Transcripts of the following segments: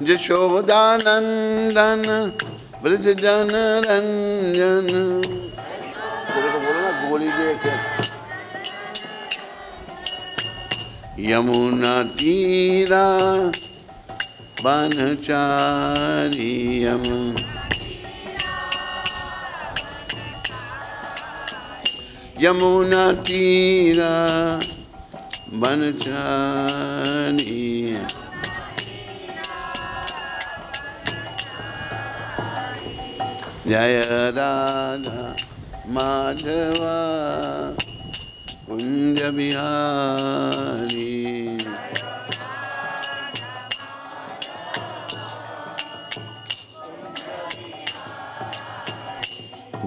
यशोदानंदन ब्रज जन रंजन। तेरे को बोलो ना गोली देखे। यमुना तीरा बनचारी यमुना तीरा बनचारी। जय राधा माधवा कुंज बिहारी।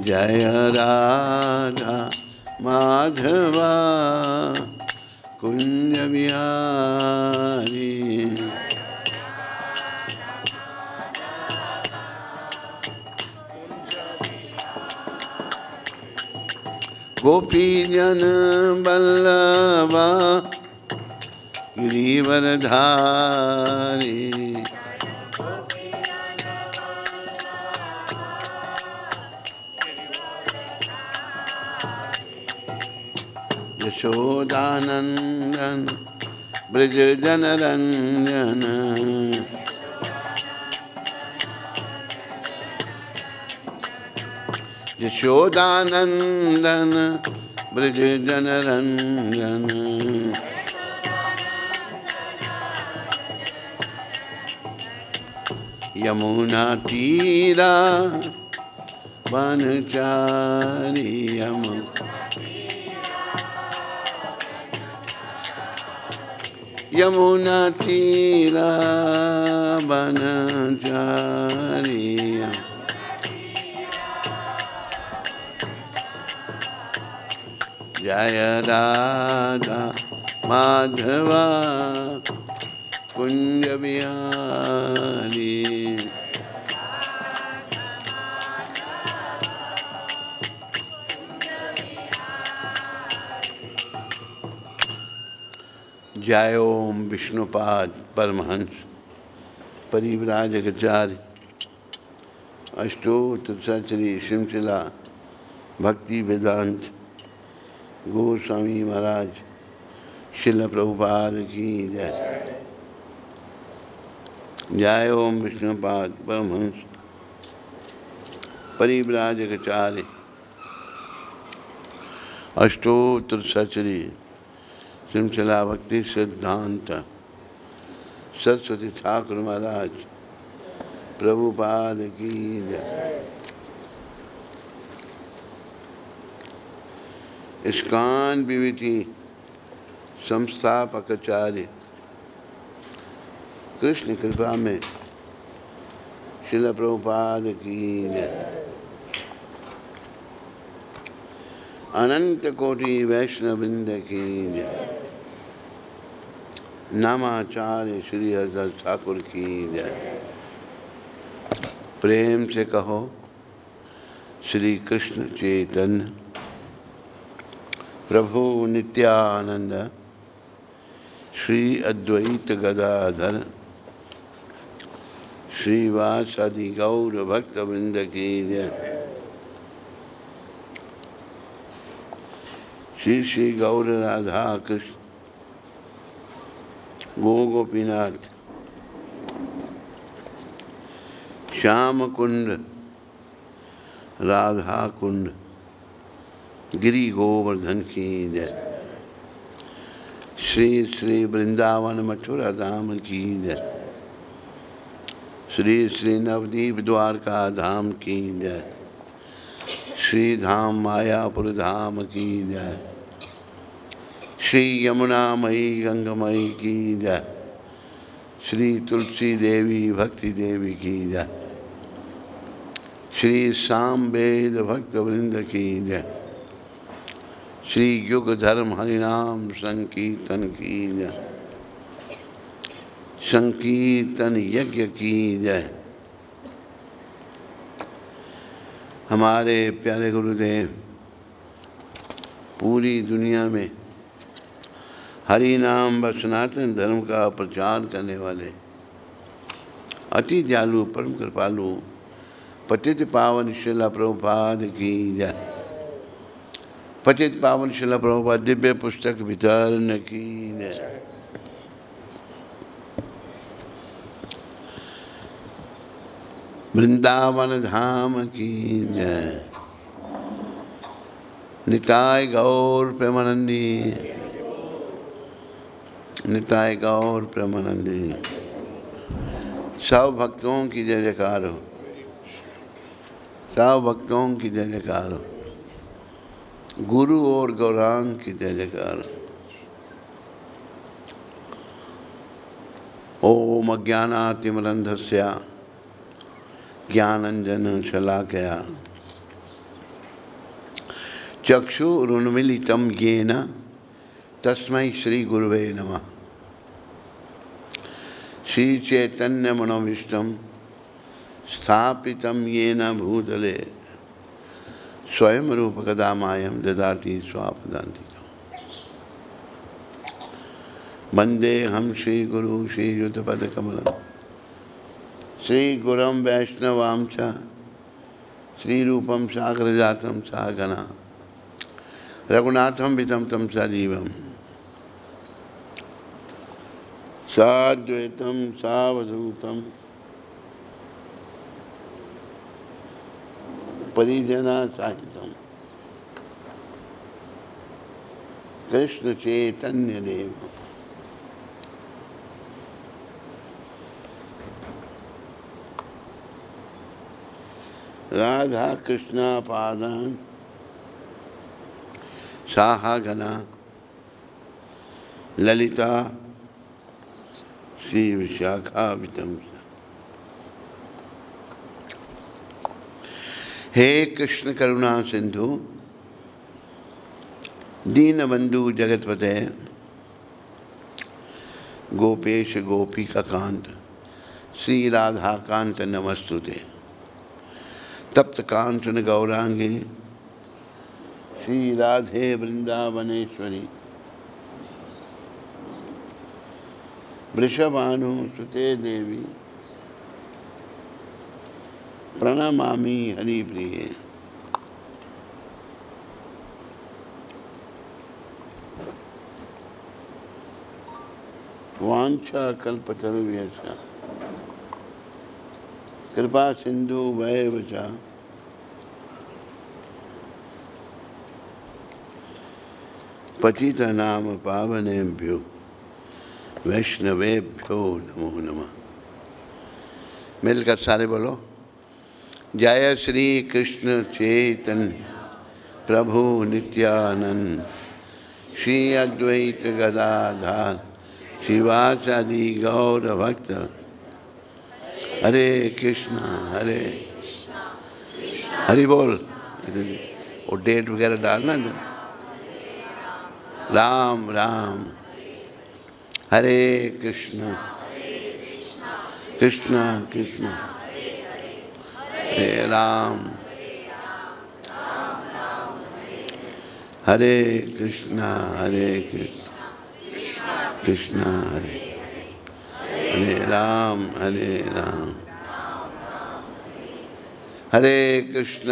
जय राधा माधवा कुंज बिहारी। गोपी जन बल्लभा गिरिवरधारी। यशोदानंदन ब्रज जन रंजन। यशोदानंदन ब्रज जन रंजन। यमुना तीरा बनचारी। यमुना तीरा बनचारी। जय राधा माधवा कुंज बिहारी। जय ओम विष्णुपाद परमहंस परिव्राजकाचार्य अष्टोत्तर सहस्री श्रृंखला भक्ति वेदांत गोस्वामी महाराज शिल प्रभुपाद की जय। जय ओम विष्णुपाद परमहंस परिव्राजकाचार्य अष्टोत्तर सहस्री श्रृंखला भक्ति सिद्धांत सरस्वती ठाकुर महाराज प्रभुपाद की जय। इस्कान विविधि संस्थापकाचार्य कृष्ण कृपा में शिल प्रभुपाद की जय। अनंत कोटि वैष्णववृंद की जय। नामाचार्य श्री हरिदास ठाकुर की जय। प्रेम से कहो श्री कृष्ण चैतन्य प्रभु नित्यानंद श्री अद्वैत गदाधर श्रीवासादि गौर भक्तवृंद की जय। श्री श्री गौर राधा कृष्ण गो गोपीनाथ श्याम कुंड राधा कुंड गिरी गोवर्धन की जय। श्री श्री वृंदावन मथुरा धाम की जय। श्री श्री नवदीप द्वारका धाम की जय। श्री धाम मायापुर धाम की जय। श्री यमुना मई गंगमयी की जय। श्री तुलसी देवी भक्ति देवी की जय। श्री सामवेद भक्त वृंद की जय। श्री युग धर्म हरिनाम संकीर्तन की जय। संकीर्तन यज्ञ की जय। हमारे प्यारे गुरुदेव पूरी दुनिया में हरि नाम व सनातन धर्म का प्रचार करने वाले अति दयालु परम कृपालु पतित पावन शिला प्रभुपाद की जय। पतित पावन शिला प्रभुपाद दिव्य पुस्तक वितरण की जय। वृंदावन धाम की जय। निताय गौर प्रेमानंदी, निताय गौर प्रेमानंदी। सब भक्तों की जय जयकार हो, सब भक्तों की जय जयकार हो। गुरु और गौरांग की जय जयकार हो। ओम अज्ञानातिमिरन्धस्य ज्ञानंजन शलाकया चक्षुरुन्मीलितं येन तस्मै श्री गुरुवे नमः। श्री चैतन्य मनोभीष्टं स्थापितं येन भूतले स्वयं रूप कदा मायं ददाति स्वापदान्तिकम्। वन्दे हम श्री गुरु श्री युतपदकमलं श्री गुरं वैष्णवां च श्री रूपं साग्रजातं सहगना रघुनाथं वितं तं सजीवं साद्वैतं सावधूतं परिजना सहितं कृष्ण चैतन्य देव। राधा कृष्ण पादान साहागना ललिता श्री विशाखा वितम। हे कृष्ण करुणा सिंधु दीनबंधु जगतपते गोपेश गोपिका कांत श्री राधा कांत नमस्तुते। तप्त कांचन गौरांगे श्री राधे वृंदावनेश्वरी वृषभानु सुते देवी प्रणमामि हरिप्रिये। वांछा कल्पतरुभ्यश्च कृपा सिंधु वैव च पतितनाम पावनेभ्यो वैष्णवेभ्यो नमो नमः। मिलकर सारे बोलो जय श्री कृष्ण चैतन्य प्रभु नित्यानंद श्री अद्वैत गदाधर शिवासादि गौर भक्त। हरे कृष्णा हरि बोल। वो डेट वगैरह डालना जो राम राम हरे कृष्ण कृष्ण कृष्ण हरे राम हरे कृष्ण कृष्ण हरे राम हरे कृष्ण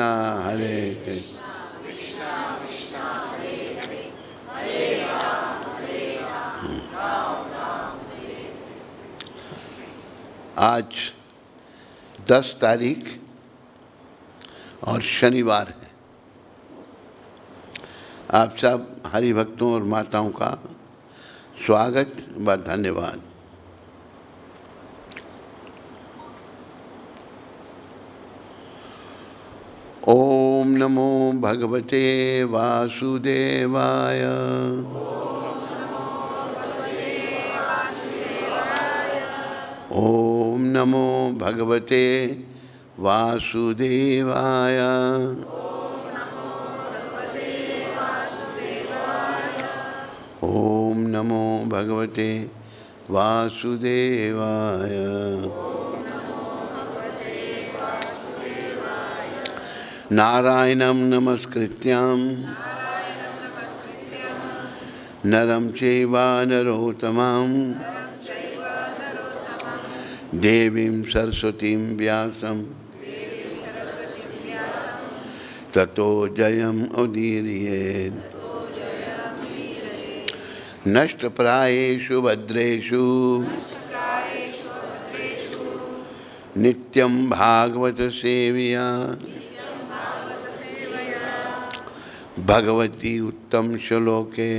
आज 10 तारीख और शनिवार है। आप सब हरि भक्तों और माताओं का स्वागत व धन्यवाद। ओम नमो भगवते वासुदेवाय। ओम नमो भगवते वासुदेवाय। ओम नमो भगवते वासुदेवाय। नारायणं नमस्कृत्यं नरं चैव नरोत्तमं देवीं सरस्वतीं व्यासं ततो जयम् उदीरयेत्। नष्टप्रायेषु भद्रेषु नित्यं भागवत सेवया भगवती उत्तम श्लोके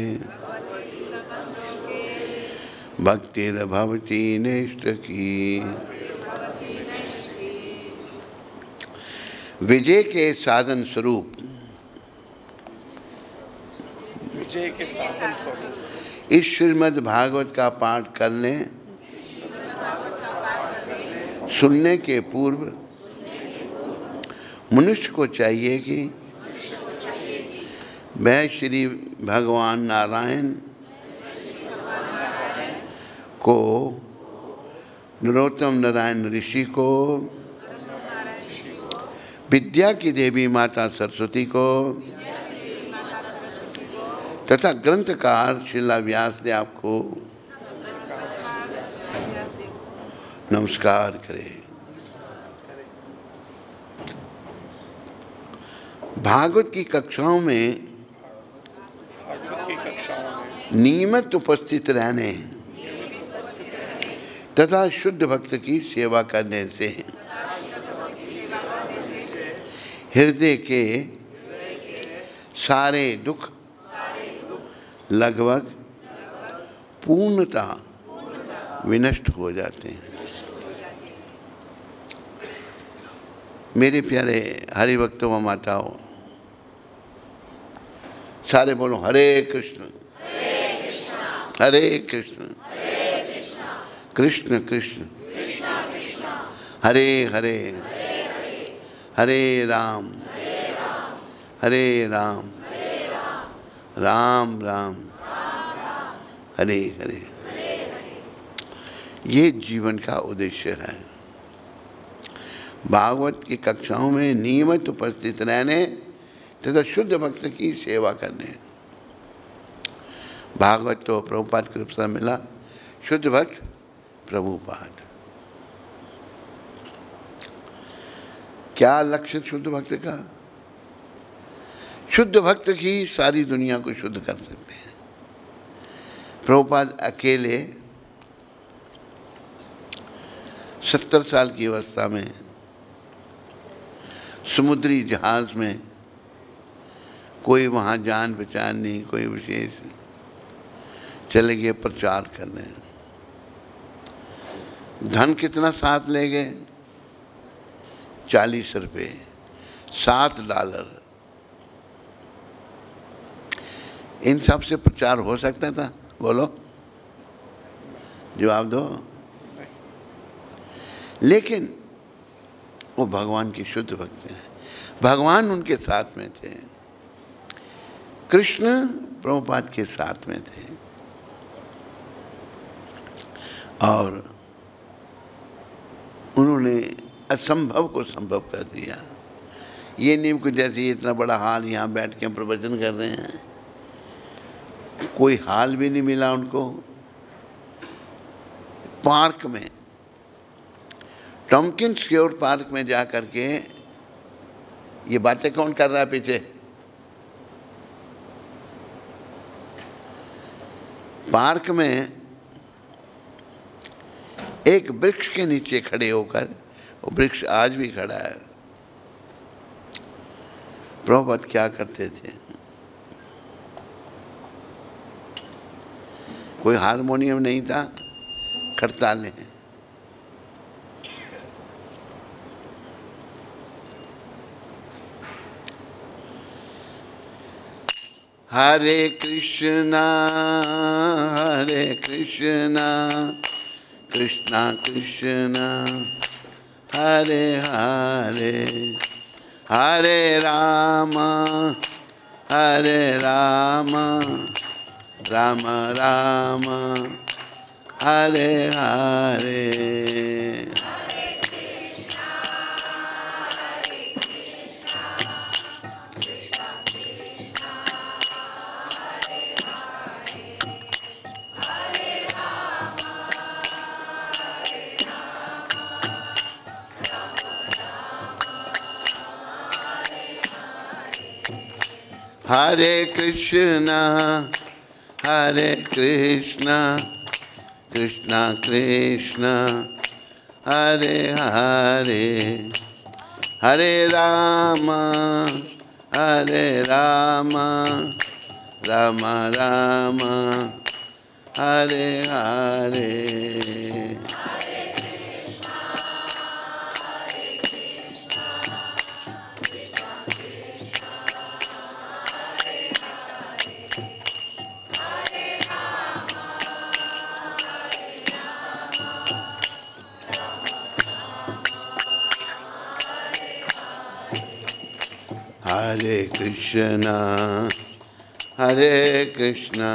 भक्तिर्भवती नैष्ठिकी। विजय के साधन स्वरूप इस श्रीमद् भागवत का पाठ करने सुनने के पूर्व मनुष्य को चाहिए कि वह श्री भगवान नारायण को, नरोत्तम नारायण ऋषि को, विद्या की देवी माता सरस्वती को तथा ग्रंथकार श्रील व्यासदेव को नमस्कार करें। भागवत की कक्षाओं में नियमित उपस्थित रहने तथा शुद्ध भक्त की सेवा करने से हृदय के सारे दुख लगभग पूर्णतः विनष्ट हो जाते हैं। मेरे प्यारे हरि भक्तों व माताओं, सारे बोलो हरे कृष्ण हरे कृष्ण कृष्ण कृष्ण हरे हरे हरे राम राम राम हरे हरे। ये जीवन का उद्देश्य है। भागवत की कक्षाओं में नियमित उपस्थित रहने तथा शुद्ध भक्त की सेवा करने। भागवत तो प्रभुपाद कृपा से मिला, शुद्ध भक्त प्रभुपाद। क्या लक्ष्य शुद्ध भक्त का? शुद्ध भक्त ही सारी दुनिया को शुद्ध कर सकते हैं। प्रभुपाद अकेले 70 साल की अवस्था में समुद्री जहाज में, कोई वहाँ जान पहचान नहीं, कोई विशेष, चले गए प्रचार करने। धन कितना साथ ले गए? 40 रुपये, $7। इन सब से प्रचार हो सकता था? बोलो, जवाब दो। लेकिन वो भगवान की शुद्ध भक्त हैं, भगवान उनके साथ में थे, कृष्ण प्रभुपाद के साथ में थे और उन्होंने असंभव को संभव कर दिया। ये नहीं कुछ जैसे इतना बड़ा हाल यहाँ बैठ के हम प्रवचन कर रहे हैं, कोई हाल भी नहीं मिला उनको। पार्क में, टॉमकिंस क्योर पार्क में जा कर के, ये बातें कौन कर रहा है पीछे? पार्क में एक वृक्ष के नीचे खड़े होकर, वो वृक्ष आज भी खड़ा है, प्रभुपाद क्या करते थे? कोई हारमोनियम नहीं था, खड़तालें। हरे कृष्णा कृष्णा कृष्णा हरे हरे, हरे राम राम राम हरे हरे। हरे कृष्णा कृष्णा कृष्णा हरे हरे, हरे राम राम राम हरे हरे। हरे कृष्णा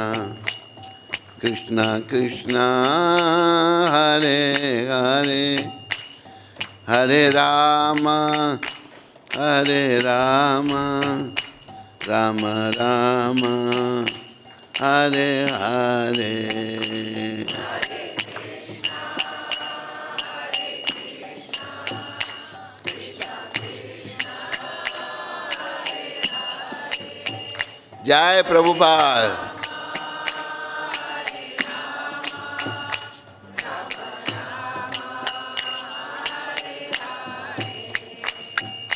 कृष्णा कृष्णा हरे हरे, हरे राम राम राम हरे हरे। जय प्रभुपाद।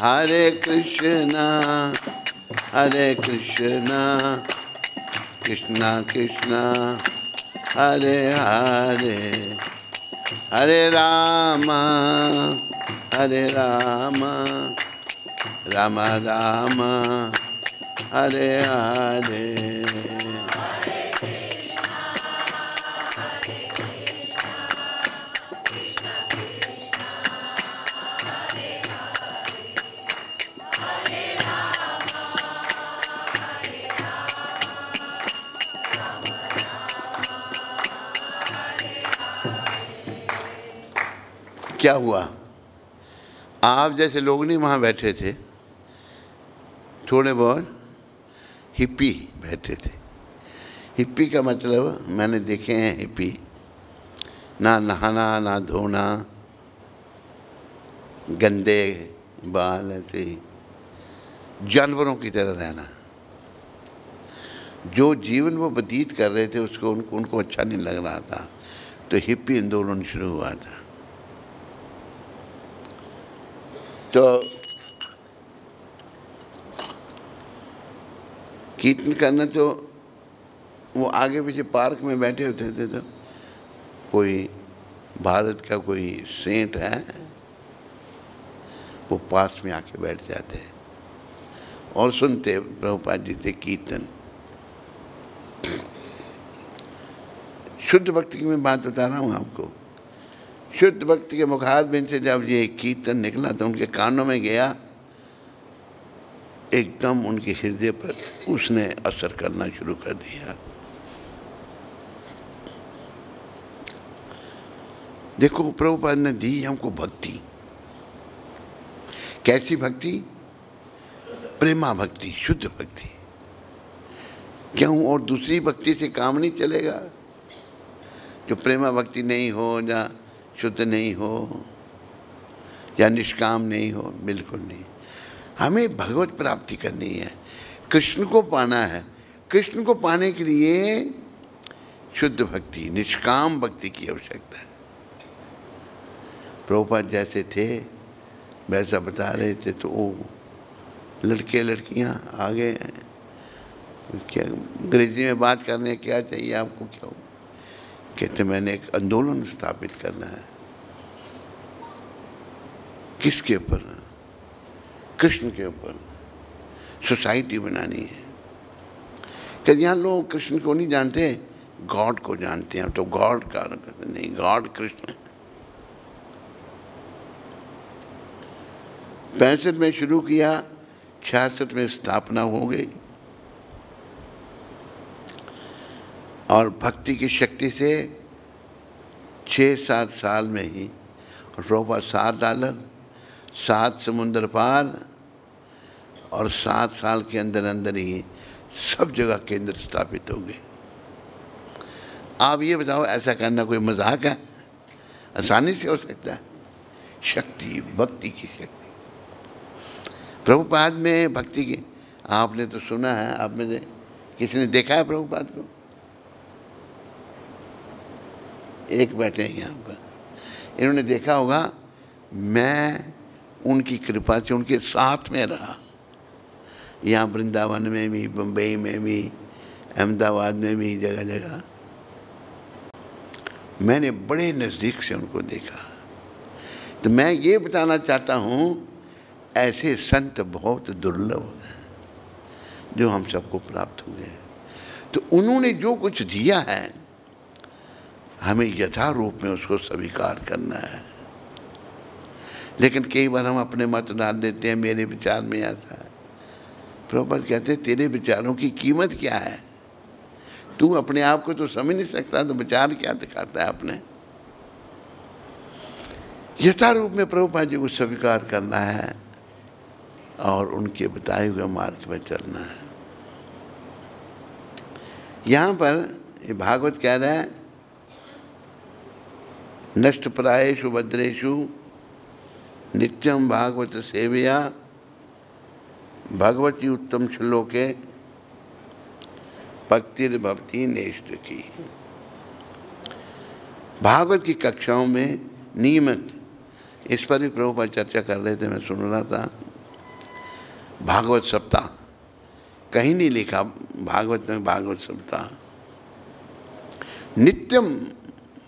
हरे कृष्णा कृष्णा कृष्णा हरे हरे, हरे राम राम राम हरे हरे। क्या हुआ, आप जैसे लोग नहीं वहाँ बैठे थे, थोड़े बहुत हिप्पी बैठे थे। हिप्पी का मतलब मैंने देखे हैं, हिप्पी ना नहाना ना धोना, गंदे बाल, ऐसे ही जानवरों की तरह रहना। जो जीवन वो व्यतीत कर रहे थे उसको उनको अच्छा नहीं लग रहा था, तो हिप्पी आंदोलन शुरू हुआ था। तो कीर्तन करना, तो वो आगे पीछे पार्क में बैठे होते थे, तो कोई भारत का कोई सेंट है, वो पास में आके बैठ जाते हैं और सुनते प्रभुपाद जी से कीर्तन। शुद्ध भक्ति की मैं बात बता रहा हूँ आपको। शुद्ध भक्ति के मुखारबिंद से जब ये कीर्तन निकला तो उनके कानों में गया, एकदम उनके हृदय पर उसने असर करना शुरू कर दिया। देखो प्रभुपाद ने दी हमको भक्ति। कैसी भक्ति? प्रेमा भक्ति, शुद्ध भक्ति। क्यों? और दूसरी भक्ति से काम नहीं चलेगा। जो प्रेमा भक्ति नहीं हो, या शुद्ध नहीं हो, या निष्काम नहीं हो, बिल्कुल नहीं। हमें भगवत प्राप्ति करनी है, कृष्ण को पाना है। कृष्ण को पाने के लिए शुद्ध भक्ति, निष्काम भक्ति की आवश्यकता है। प्रभुपाद जैसे थे वैसा बता रहे थे, तो वो लड़के लड़कियां आगे क्या अंग्रेजी में बात करने, क्या चाहिए आपको, क्या हो? कहते मैंने एक आंदोलन स्थापित करना है। किसके ऊपर? कृष्ण के ऊपर। सोसाइटी बनानी है। कि यहाँ लोग कृष्ण को नहीं जानते, गॉड को जानते हैं। तो गॉड का नहीं, गॉड कृष्ण। 65 में शुरू किया, 66 में स्थापना हो गई, और भक्ति की शक्ति से 6-7 साल में ही ₹7 $7 7 समुंदर पार, और 7 साल के अंदर अंदर ही सब जगह केंद्र स्थापित हो गए। आप ये बताओ, ऐसा करना कोई मजाक है? आसानी से हो सकता है। शक्ति, भक्ति की शक्ति। प्रभुपाद में भक्ति की, आपने तो सुना है, आप में से किसी ने देखा है प्रभुपाद को? एक बैठे हैं यहाँ पर, इन्होंने देखा होगा। मैं उनकी कृपा से उनके साथ में रहा, यहाँ वृंदावन में भी, बम्बई में भी, अहमदाबाद में भी, जगह जगह मैंने बड़े नज़दीक से उनको देखा। तो मैं ये बताना चाहता हूँ, ऐसे संत बहुत दुर्लभ हैं जो हम सबको प्राप्त हुए हैं। तो उन्होंने जो कुछ दिया है, हमें यथा रूप में उसको स्वीकार करना है। लेकिन कई बार हम अपने मत डाल देते हैं, मेरे विचार में आता है। प्रभुपाद कहते हैं तेरे विचारों की कीमत क्या है? तू अपने आप को तो समझ नहीं सकता, तो विचार क्या दिखाता है अपने? यथा रूप में प्रभुपाद जी को स्वीकार करना है और उनके बताए हुए मार्ग पर चलना है। यहाँ पर भागवत कह रहा है, नष्ट प्रायेषु भद्रेषु नित्यम भागवत सेवया भगवती उत्तम श्लोके भक्तिर्भवति नेष्ट की। भागवत की कक्षाओं में नियमित, इस पर भी प्रभुपाद चर्चा कर रहे थे, मैं सुन रहा था। भागवत सप्ताह, कहीं नहीं लिखा भागवत में भागवत सप्ताह। नित्यम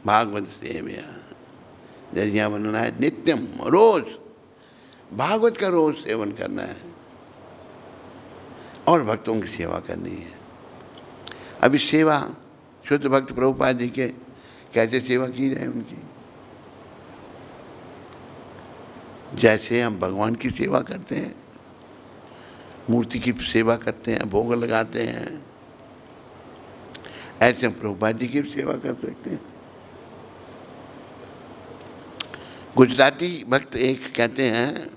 भागवत सेवया, जैसे यहाँ बनना है नित्यम, रोज भागवत का रोज सेवन करना है और भक्तों की सेवा करनी है। अभी सेवा शुद्ध भक्त प्रभुपाद जी के कैसे सेवा की जाए उनकी? जैसे हम भगवान की सेवा करते हैं, मूर्ति की सेवा करते हैं, भोग लगाते हैं, ऐसे हम प्रभुपाद जी की सेवा कर सकते हैं। गुजराती भक्त एक कहते हैं,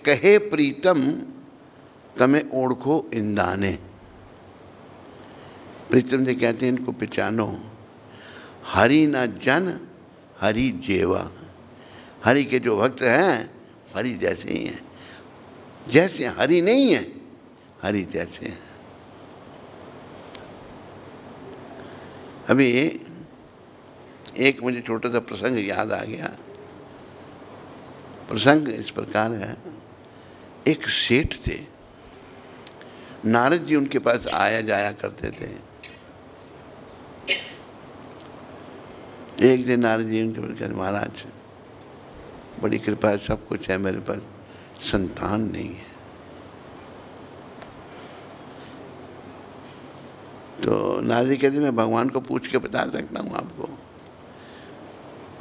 कहे प्रीतम तमें ओढ़खो इंदाने। प्रीतम जी कहते हैं इनको पहचानो, हरि ना जन हरि जेवा। हरि के जो भक्त हैं हरि जैसे ही हैं, जैसे हरि नहीं है हरि जैसे हैं। अभी एक मुझे छोटा सा प्रसंग याद आ गया। प्रसंग इस प्रकार है, एक सेठ थे, नारद जी उनके पास आया जाया करते थे। एक दिन नारद जी उनके पास कहते, महाराज बड़ी कृपा है, सब कुछ है मेरे पास, संतान नहीं है। तो नारद जी कहते, मैं भगवान को पूछ के बता सकता हूँ आपको।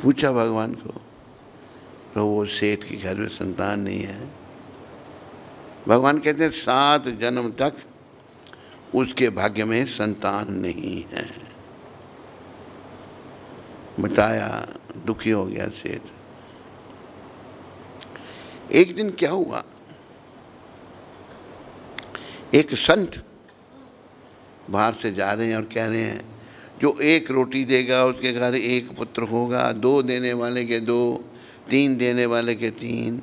पूछा भगवान को, तो वो सेठ के घर में संतान नहीं है। भगवान कहते हैं 7 जन्म तक उसके भाग्य में संतान नहीं है। बताया, दुखी हो गया सेठ। एक दिन क्या हुआ, एक संत बाहर से जा रहे हैं और कह रहे हैं, जो 1 रोटी देगा उसके घर 1 पुत्र होगा, 2 देने वाले के 2, 3 देने वाले के 3,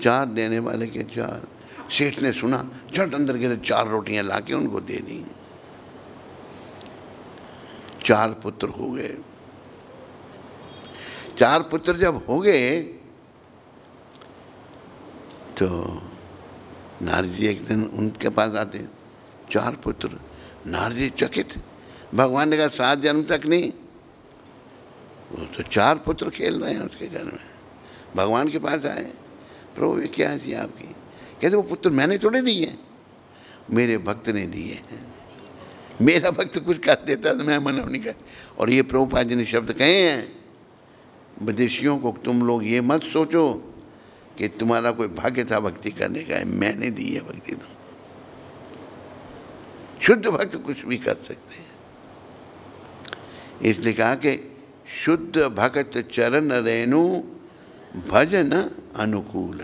4 देने वाले के 4। सेठ ने सुना, झट अंदर के 4 रोटियां लाके उनको दे दी। 4 पुत्र हो गए। 4 पुत्र जब हो गए तो नारद जी एक दिन उनके पास आते, 4 पुत्र। नारद जी चकित, भगवान ने कहा 7 जन्म तक नहीं, वो तो 4 पुत्र खेल रहे हैं उसके घर में। भगवान के पास आए, प्रभु ये क्या है आपकी? कहते वो पुत्र मैंने थोड़े दिए, मेरे भक्त ने दिए हैं। मेरा भक्त कुछ कर देता तो मैं मना नहीं कर। और ये प्रभुपाद जी ने शब्द कहे हैं, विदेशियों को तुम लोग ये मत सोचो कि तुम्हारा कोई भाग्य था भक्ति करने का, मैंने दी है भक्ति। तो शुद्ध भक्त कुछ भी कर सकते हैं। इसलिए कहा कि शुद्ध भक्त चरण रेणु भजन अनुकूल।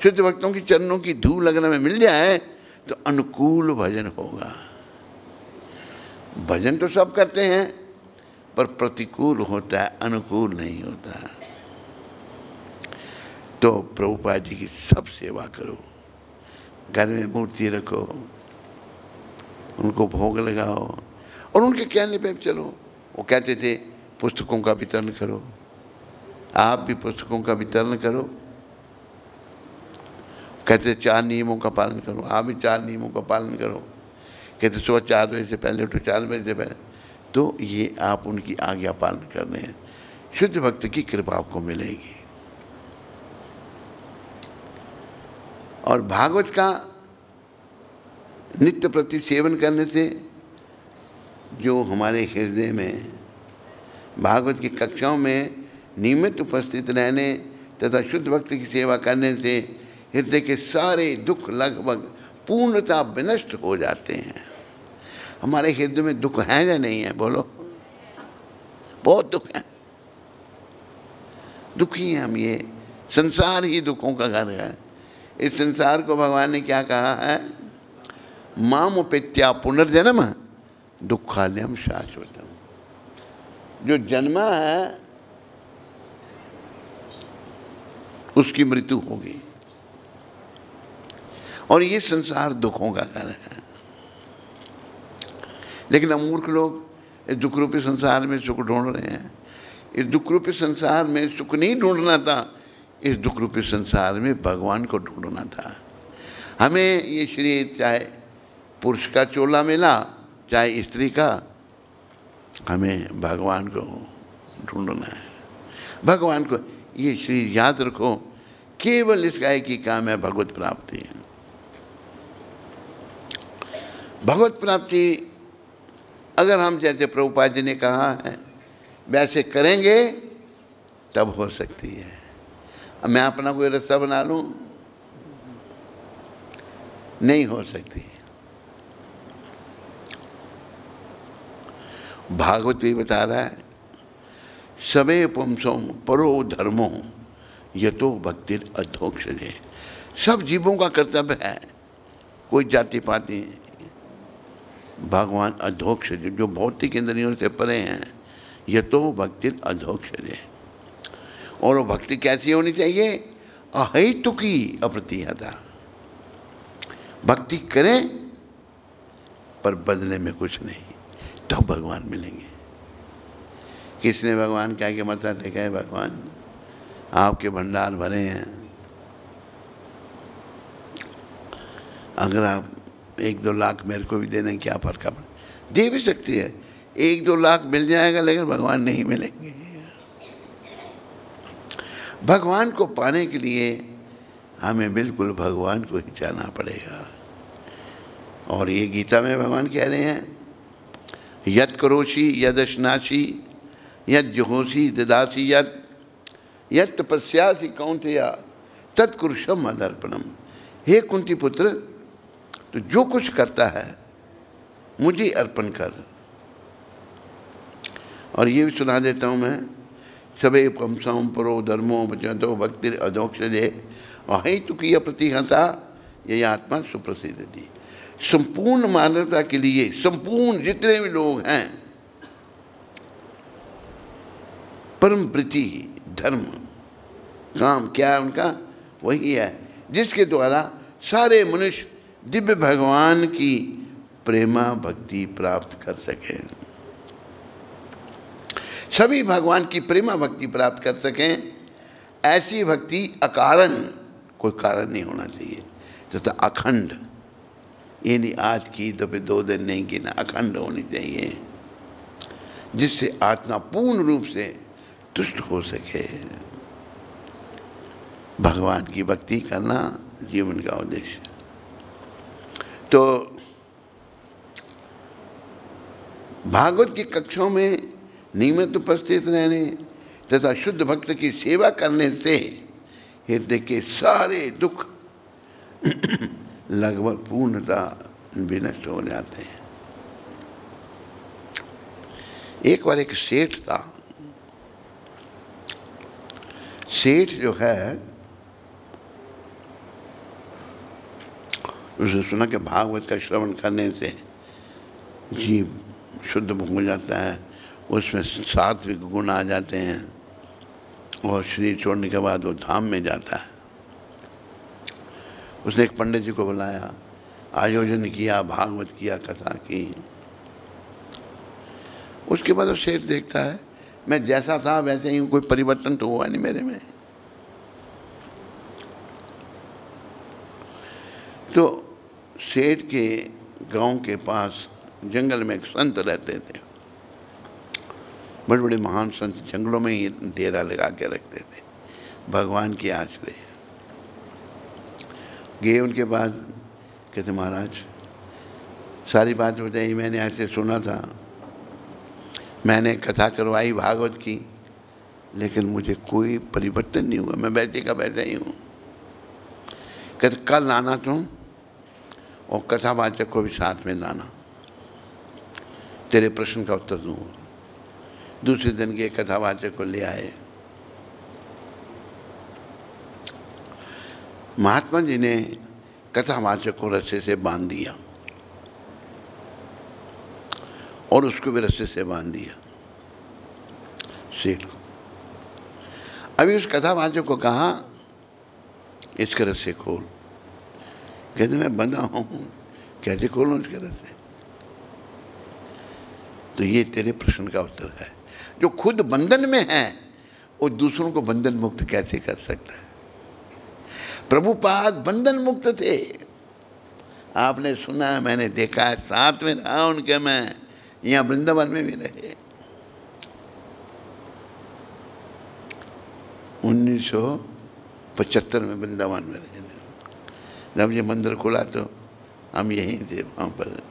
शुद्ध भक्तों की चरणों की धूल अगर हमें मिल जाए तो अनुकूल भजन होगा। भजन तो सब करते हैं पर प्रतिकूल होता है, अनुकूल नहीं होता। तो प्रभुपाद जी की सब सेवा करो। घर में मूर्ति रखो, उनको भोग लगाओ और उनके कहने पे चलो। वो कहते थे पुस्तकों का वितरण करो, आप भी पुस्तकों का वितरण करो। कहते 4 नियमों का पालन करो, आप भी 4 नियमों का पालन करो। कहते सुबह 4 बजे से पहले उठो, 4 बजे से पहले। तो ये आप उनकी आज्ञा पालन कर रहे हैं, शुद्ध भक्त की कृपा आपको मिलेगी। और भागवत का नित्य प्रति सेवन करने से जो हमारे हृदय में भागवत की कक्षाओं में नियमित उपस्थित रहने तथा शुद्ध भक्त की सेवा करने से हृदय के सारे दुख लगभग पूर्णतः विनष्ट हो जाते हैं। हमारे हृदय में दुख है या नहीं है? बोलो, बहुत दुख है, दुखी हैं हम। ये संसार ही दुखों का घर है। इस संसार को भगवान ने क्या कहा है? माम उपेत्या पुनर्जन्म दुखालयम शाश्वतम। जो जन्मा है उसकी मृत्यु होगी, और ये संसार दुखों का घर है। लेकिन हम मूर्ख लोग इस दुख रूपी संसार में सुख ढूंढ रहे हैं। इस दुख रूपी संसार में सुख नहीं ढूंढना था, इस दुख रूपी संसार में भगवान को ढूंढना था। हमें ये शरीर चाहे पुरुष का चोला मिला चाहे स्त्री का, हमें भगवान को ढूंढना है। भगवान को ये शरीर याद रखो, केवल इसका एक ही काम है, भगवत प्राप्ति। भगवत प्राप्ति अगर हम जैसे प्रभुपाद जी ने कहा है वैसे करेंगे तब हो सकती है। अब मैं अपना कोई रास्ता बना लूं, नहीं हो सकती। भागवत भी बता रहा है, सबे पुंसों परो धर्मो यतो भक्तिर अधोक्षजे। सब जीवों का कर्तव्य है, कोई जाति पाति, भगवान अधोक्षज जो भौतिक इंद्रियों से परे हैं, यतो भक्तिर अधोक्षजे। और वो भक्ति कैसी होनी चाहिए? अहेतुकी अप्रतिहता। भक्ति करें पर बदले में कुछ नहीं, तब तो भगवान मिलेंगे। किसने भगवान क्या के माथा टेका है? भगवान आपके भंडार भरे हैं, अगर आप 1-2 लाख मेरे को भी दे दें, क्या फर्क पड़े? दे भी सकती है, 1-2 लाख मिल जाएगा, लेकिन भगवान नहीं मिलेंगे। भगवान को पाने के लिए हमें बिल्कुल भगवान को ही जाना पड़ेगा। और ये गीता में भगवान कह रहे हैं, यत् करोषि यदश्नासि यत् जुहोषि ददासि यत् तपस्यासि कौन्तेय तत्कुरुषम मदर्पणम। हे कुंती पुत्र, तो जो कुछ करता है मुझे अर्पण कर। और ये भी सुना देता हूँ मैं, सबे पुंसों परो धर्मो भजतो भक्तिर अधोक्षजे अहेतुकी प्रतिहता यही आत्मा सुप्रसिद्ध थी। संपूर्ण मानवता के लिए, संपूर्ण जितने भी लोग हैं, परम प्रीति धर्म काम क्या है उनका? वही है जिसके द्वारा सारे मनुष्य दिव्य भगवान की प्रेमा भक्ति प्राप्त कर सकें, सभी भगवान की प्रेमा भक्ति प्राप्त कर सकें। ऐसी भक्ति अकारण, कोई कारण नहीं होना चाहिए, तथा अखंड, ये नहीं आज की तो फिर 2 दिन नहीं की ना, अखंड होनी चाहिए, जिससे आत्मा पूर्ण रूप से तुष्ट हो सके। भगवान की भक्ति करना जीवन का उद्देश्य। तो भागवत की कक्षाओं में नियमित उपस्थित रहने तथा शुद्ध भक्त की सेवा करने से हृदय के सारे दुख लगभग पूर्णतः विनष्ट हो जाते हैं। एक बार एक सेठ था। सेठ जो है, उसने सुना कि भागवत का श्रवण करने से जीव शुद्ध हो जाता है, उसमें सात्विक गुण आ जाते हैं और शरीर छोड़ने के बाद वो धाम में जाता है। उसने एक पंडित जी को बुलाया, आयोजन किया, भागवत किया, कथा की। उसके बाद वो सेठ देखता है मैं जैसा था वैसे ही, कोई परिवर्तन तो हुआ नहीं मेरे में। तो सेठ के गांव के पास जंगल में एक संत रहते थे, बड़े बड़े महान संत जंगलों में ही डेरा लगा के रखते थे, भगवान के आश्रय। गए उनके पास, कहते महाराज सारी बात बताई, मैंने ऐसे सुना था, मैंने कथा करवाई, भागवत की, लेकिन मुझे कोई परिवर्तन नहीं हुआ, मैं वैसे का वैसा ही हूँ। कहते कल आना तुम और कथावाचक को भी साथ में लाना, तेरे प्रश्न का उत्तर दूंगा। दूसरे दिन के कथावाचक को ले आए। महात्मा जी ने कथावाचक को रस्से से बांध दिया और उसको भी रस्से से बांध दिया, सेठ को। अभी उस कथावाचक को कहा इसके रस्से खोल। कहते मैं बंधा हूँ, कैसे खोलूँ इसके रस्से? तो ये तेरे प्रश्न का उत्तर है। जो खुद बंधन में है वो दूसरों को बंधन मुक्त कैसे कर सकता है? प्रभुपाद बंधन मुक्त थे, आपने सुना है, मैंने देखा है, साथ में रहा उनके, मैं यहाँ वृंदावन में भी रहे। 1975 में वृंदावन में रहे। जब ये मंदिर खुला तो हम यहीं थे, वहाँ पर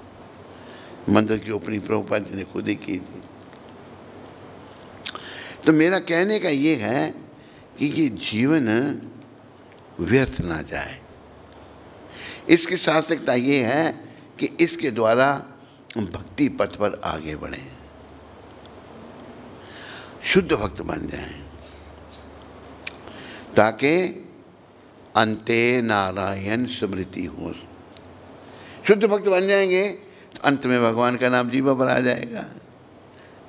मंदिर की ओपनिंग प्रभुपाद जी ने खुद ही की थी। तो मेरा कहने का ये है कि ये जीवन व्यर्थ ना जाए। इसकी सार्थकता ये है कि इसके द्वारा भक्ति पथ पर आगे बढ़ें, शुद्ध भक्त बन जाएं, ताकि अंते नारायण स्मृति हो। शुद्ध भक्त बन जाएंगे तो अंत में भगवान का नाम जीवा पर आ जाएगा।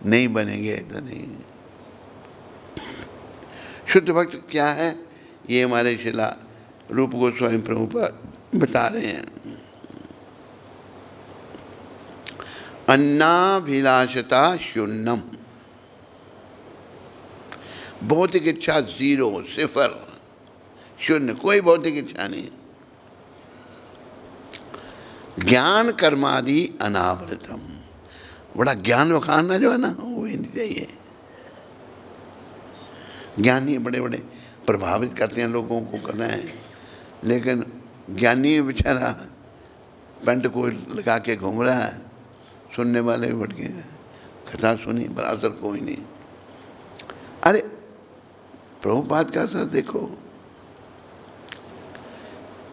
नहीं बनेंगे तो नहीं। शुद्ध भक्त क्या है ये हमारे शिला रूप गोस्वामी प्रभुपाद बता रहे हैं। अन्नाभिलाषता शून्यम, भौतिक इच्छा जीरो, सिफर, शून्य, कोई भौतिक इच्छा नहीं। ज्ञान कर्मादि अनावृतम, बड़ा ज्ञान वखाना जो है ना वो ही नहीं चाहिए। ज्ञानी बड़े बड़े प्रभावित करते हैं लोगों को, कर रहे हैं, लेकिन ज्ञानी बेचारा पेंट को लगा के घूम रहा है, सुनने वाले भी भटके हैं, कथा सुनी पर असर कोई नहीं। अरे प्रभुपाद का असर देखो,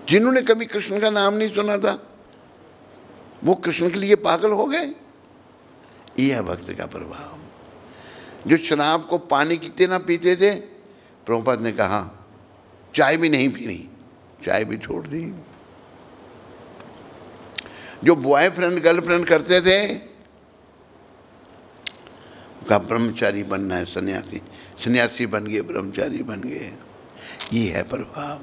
जिन्होंने कभी कृष्ण का नाम नहीं सुना था वो कृष्ण के लिए पागल हो गए। यह है भक्त का प्रभाव। जो शराब को पानी कितने ना पीते थे, प्रभुपाद ने कहा चाय भी नहीं पीनी, चाय भी छोड़ दी। जो बॉयफ्रेंड गर्लफ्रेंड करते थे, का ब्रह्मचारी बनना है, सन्यासी, सन्यासी बन गए, ब्रह्मचारी बन गए। ये है प्रभाव।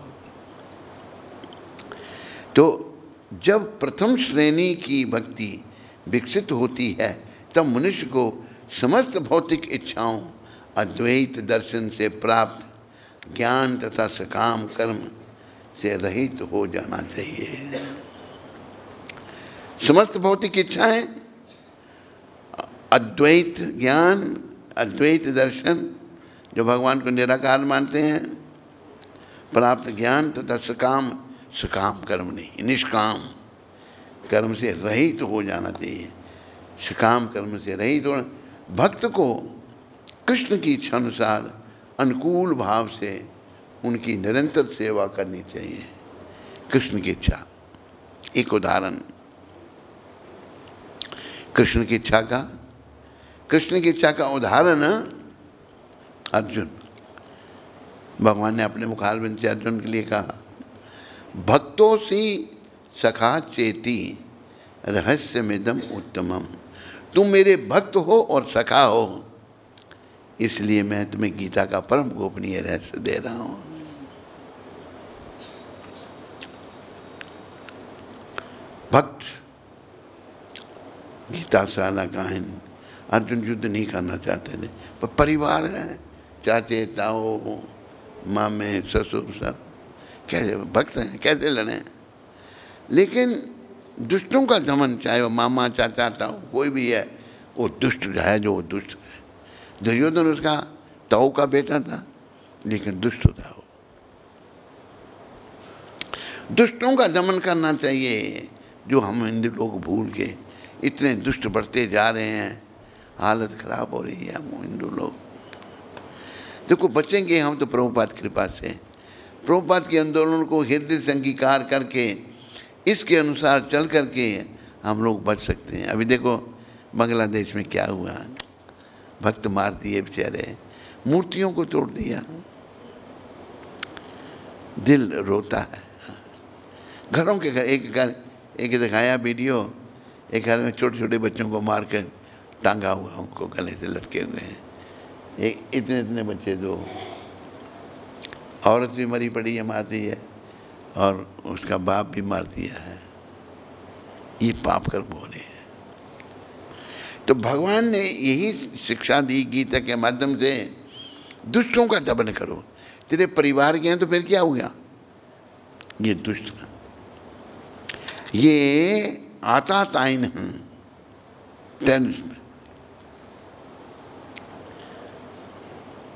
तो जब प्रथम श्रेणी की भक्ति विकसित होती है तब मनुष्य को समस्त भौतिक इच्छाओं, अद्वैत दर्शन से प्राप्त ज्ञान तथा सकाम कर्म से रहित हो जाना चाहिए। समस्त भौतिक इच्छाएं, अद्वैत ज्ञान, अद्वैत दर्शन, जो भगवान को निराकार मानते हैं, प्राप्त ज्ञान तथा सकाम, सकाम कर्म नहीं, निष्काम कर्म से रहित हो जाना चाहिए। सकाम कर्म से रहित होना, भक्त को कृष्ण की इच्छा अनुसार अनुकूल भाव से उनकी निरंतर सेवा करनी चाहिए। कृष्ण की इच्छा, एक उदाहरण कृष्ण की इच्छा का उदाहरण अर्जुन। भगवान ने अपने मुखारबिंद से अर्जुन के लिए कहा, भक्तों सी सखा चेती रहस्यमिदम उत्तमम। तुम मेरे भक्त हो और सखा हो, इसलिए मैं तुम्हें गीता का परम गोपनीय रहस्य दे रहा हूं। भक्त गीता साला काहिन अर्जुन युद्ध नहीं करना चाहते थे, पर परिवार है, चाचे ताऊ मामे ससुर सब कैसे भक्त हैं, कैसे लड़े। लेकिन दुष्टों का दमन, चाहे वो मामा चाचा ताऊ कोई भी है, वो दुष्ट है जो वो दुष्ट है। दुर्योधन उसका ताऊ का बेटा था, लेकिन दुष्ट था वो। दुष्टों का दमन करना चाहिए, जो हम हिंदू लोग भूल के इतने दुष्ट बढ़ते जा रहे हैं, हालत खराब हो रही है हम हिंदू लोग। देखो बचेंगे हम तो प्रभुपाद की कृपा से, प्रभुपाद के आंदोलन को हृदय से अंगीकार करके इसके अनुसार चल करके हम लोग बच सकते हैं। अभी देखो बांग्लादेश में क्या हुआ, भक्त मार दिए बेचारे, मूर्तियों को तोड़ दिया, दिल रोता है। घरों के घर, एक दिखाया वीडियो, एक घर में छोटे छोटे बच्चों को मार कर टांगा हुआ, उनको गले से लटके हुए हैं, एक इतने इतने बच्चे, दो औरत भी मरी पड़ी है, मार दी है, और उसका बाप भी मार दिया है। ये पाप कर्म हो रहे हैं। तो भगवान ने यही शिक्षा दी गीता के माध्यम से, दुष्टों का दमन करो। तेरे परिवार के हैं तो फिर क्या हो गया, ये दुष्ट है, ये आता ताइन है टेंस में।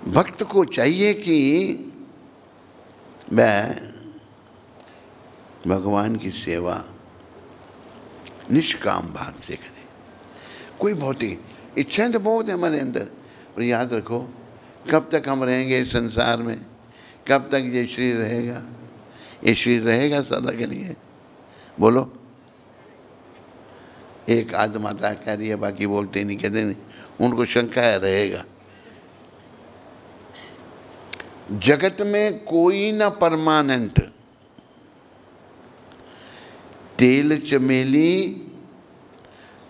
भक्त को चाहिए कि वह भगवान की सेवा निष्काम भाव से करे। कोई भौतिक इच्छाएं तो बहुत है हमारे अंदर, पर याद रखो कब तक हम रहेंगे इस संसार में, कब तक ये शरीर रहेगा, ये शरीर रहेगा सदा के लिए, बोलो। एक आत्माता कह रही है, बाकी बोलते नहीं, कहते नहीं, उनको शंका है रहेगा। जगत में कोई ना परमानेंट, तेल चमेली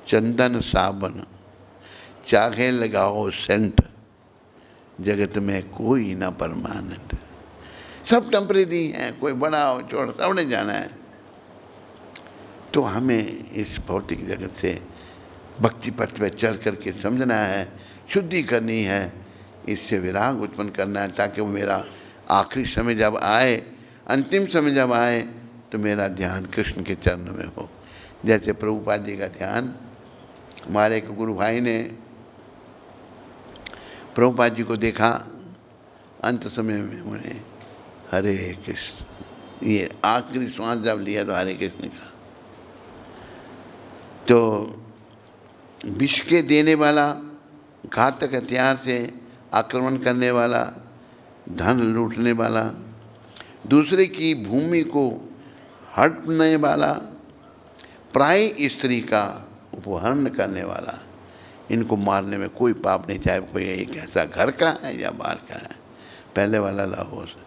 चंदन साबन चाहे लगाओ सेंट, जगत में कोई ना परमानेंट, सब टेम्परेरी हैं, कोई बड़ा हो छोटा सबने जाना है। तो हमें इस भौतिक जगत से भक्ति पथ पे चल करके समझना है, शुद्धि करनी है, इससे विराग उत्पन्न करना है, ताकि वो मेरा आखिरी समय जब आए, अंतिम समय जब आए, तो मेरा ध्यान कृष्ण के चरणों में हो। जैसे प्रभुपाद जी का ध्यान, हमारे एक गुरु भाई ने प्रभुपाद जी को देखा अंत समय में, उन्हें हरे कृष्ण, ये आखिरी श्वास जब लिया तो हरे कृष्ण का। तो विष के देने वाला, घातक हथियार से आक्रमण करने वाला, धन लूटने वाला, दूसरे की भूमि को हड़पने वाला, पराई स्त्री का अपहरण करने वाला, इनको मारने में कोई पाप नहीं, चाहे कोई एक ऐसा घर का है या बाहर का है। पहले वाला लाहौर से,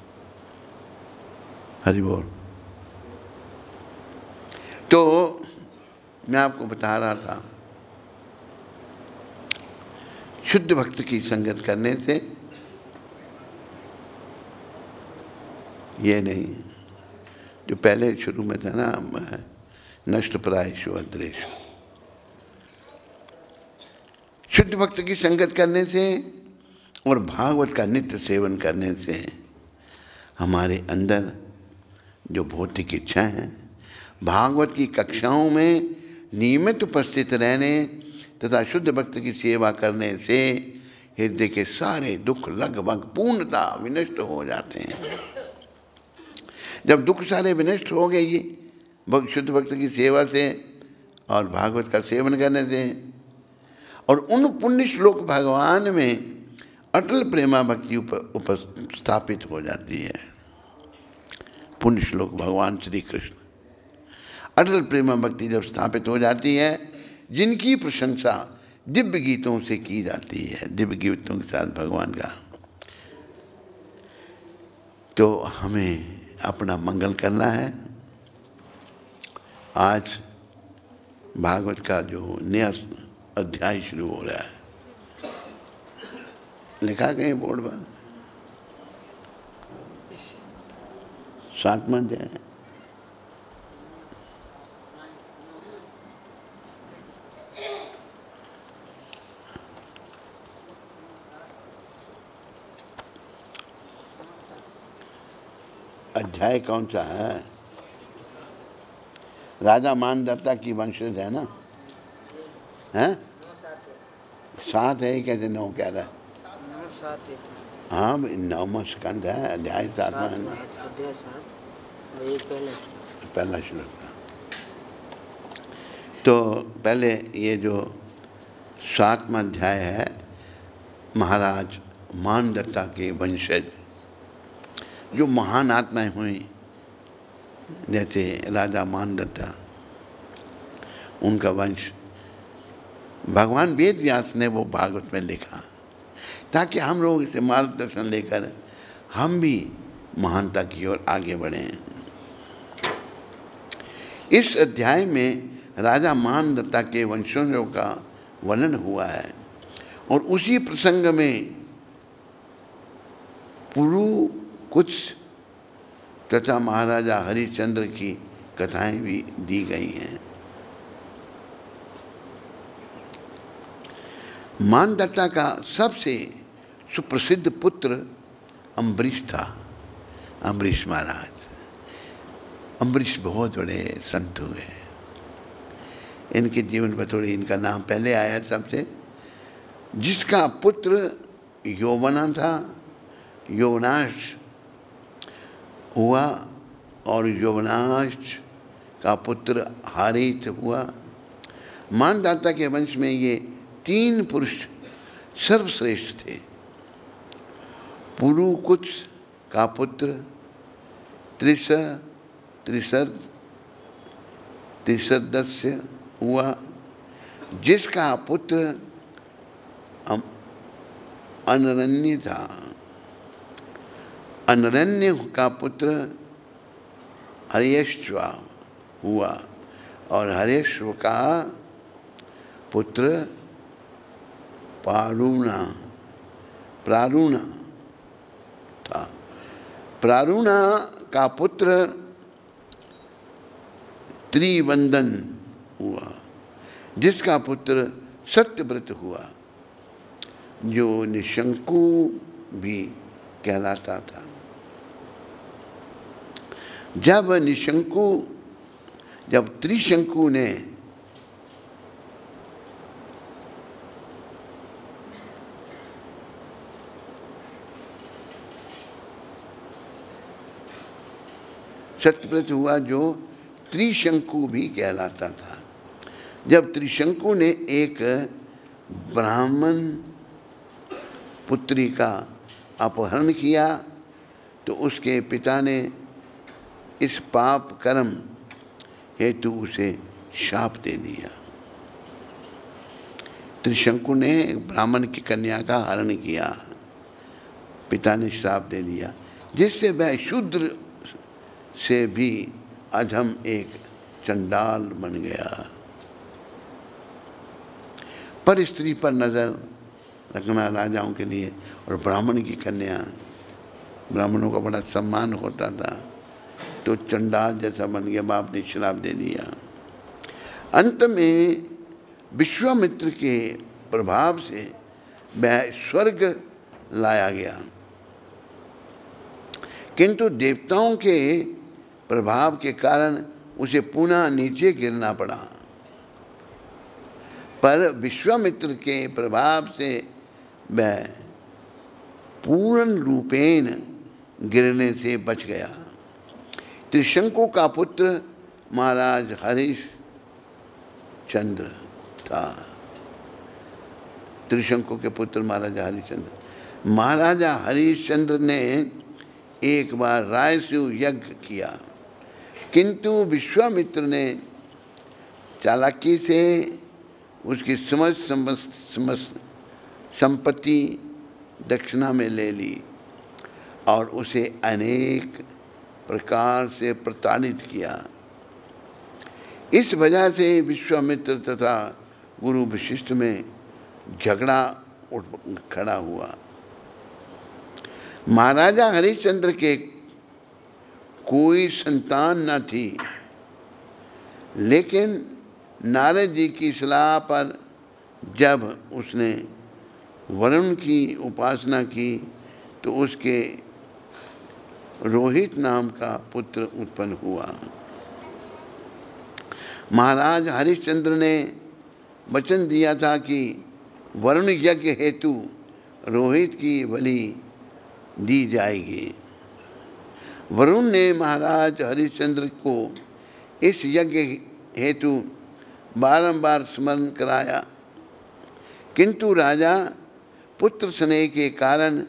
हरि बोल। तो मैं आपको बता रहा था, शुद्ध भक्त की संगत करने से ये नहीं, जो पहले शुरू में था ना, नष्ट प्रायशु अद्रेश, शुद्ध भक्त की संगत करने से और भागवत का नित्य सेवन करने से हमारे अंदर जो भौतिक इच्छाएं हैं, भागवत की कक्षाओं में नियमित उपस्थित रहने तथा शुद्ध भक्त की सेवा करने से हृदय के सारे दुख लगभग पूर्णतः विनष्ट हो जाते हैं। जब दुख सारे विनष्ट हो गए ये शुद्ध भक्त की सेवा से और भागवत का सेवन करने से, और उन पुण्य श्लोक भगवान में अटल प्रेमा भक्ति उपस्थापित हो जाती है। पुण्य श्लोक भगवान श्री कृष्ण, अटल प्रेमा भक्ति जब स्थापित हो जाती है, जिनकी प्रशंसा दिव्य गीतों से की जाती है, दिव्य गीतों के साथ भगवान का, तो हमें अपना मंगल करना है। आज भागवत का जो नया अध्याय शुरू हो रहा है, लिखा कहीं बोर्ड पर, 7वां अध्याय, अध्याय कौन सा है? राजा मानदत्ता की वंशज है ना? हैं? 7 है, कैसे 9 कह रहा है? हाँ, 9वां स्कंद है, अध्याय 7वां है ना? पहला श्लोक था। तो पहले ये जो 7वां अध्याय है, महाराज मानदत्ता के वंशज जो महान आत्माएं हुई, जैसे राजा मानदत्ता, उनका वंश भगवान वेद व्यास ने वो भागवत में लिखा, ताकि हम लोग इसे मार्गदर्शन लेकर हम भी महानता की ओर आगे बढ़ें। इस अध्याय में राजा मानदत्ता के वंशजों का वर्णन हुआ है और उसी प्रसंग में पुरु कुछ तथा महाराजा हरिश्चंद्र की कथाएं भी दी गई हैं। मानदत्ता का सबसे सुप्रसिद्ध पुत्र अम्बरीश था। अम्बरीश महाराज, अम्बरीश बहुत बड़े संत हुए। इनके जीवन पर थोड़ी इनका नाम पहले आया सबसे, जिसका पुत्र यौवना था, यौवनाश हुआ, और यौवनाश का पुत्र हारित हुआ। मानदत्ता के वंश में ये 3 पुरुष सर्वश्रेष्ठ थे। पुरुकुच का पुत्र त्रिशदस्य हुआ, जिसका पुत्र अनरण्य था। अनरण्य का पुत्र हर्यश्व हुआ और हर्यश्व का पुत्र प्रारुणा था। प्रारुणा का पुत्र त्रिवंदन हुआ, जिसका पुत्र सत्यव्रत हुआ, जो निशंकु भी कहलाता था। जब त्रिशंकु ने सत्यव्रत हुआ, जो त्रिशंकु भी कहलाता था। जब त्रिशंकु ने एक ब्राह्मण पुत्री का अपहरण किया, तो उसके पिता ने इस पाप कर्म हेतु उसे शाप दे दिया। त्रिशंकु ने एक ब्राह्मण की कन्या का हरण किया, पिता ने श्राप दे दिया, जिससे वह शूद्र से भी अधम एक चंडाल बन गया। पर स्त्री पर नजर रखना राजाओं के लिए, और ब्राह्मण की कन्या, ब्राह्मणों का बड़ा सम्मान होता था, तो चंडाल जैसा बन गया। बाप ने श्राप दे दिया। अंत में विश्वामित्र के प्रभाव से वह स्वर्ग लाया गया, किंतु देवताओं के प्रभाव के कारण उसे पुनः नीचे गिरना पड़ा। पर विश्वामित्र के प्रभाव से वह पूर्ण रूपेण गिरने से बच गया। त्रिशंकु का पुत्र महाराज हरिश्चंद्र था। त्रिशंकु के पुत्र महाराजा हरिश्चंद्र। महाराजा हरिश्चंद्र ने एक बार रायसु यज्ञ किया, किंतु विश्वामित्र ने चालाकी से उसकी समस्त संपत्ति दक्षिणा में ले ली और उसे अनेक प्रकार से प्रताड़ित किया। इस वजह से विश्वामित्र तथा गुरु वशिष्ठ में झगड़ा उठ खड़ा हुआ। महाराजा हरिश्चंद्र के कोई संतान न थी, लेकिन नारद जी की सलाह पर जब उसने वरुण की उपासना की, तो उसके रोहित नाम का पुत्र उत्पन्न हुआ। महाराज हरिश्चंद्र ने वचन दिया था कि वरुण यज्ञ हेतु रोहित की बलि दी जाएगी। वरुण ने महाराज हरिश्चंद्र को इस यज्ञ हेतु बारंबार स्मरण कराया, किंतु राजा पुत्र स्नेह के कारण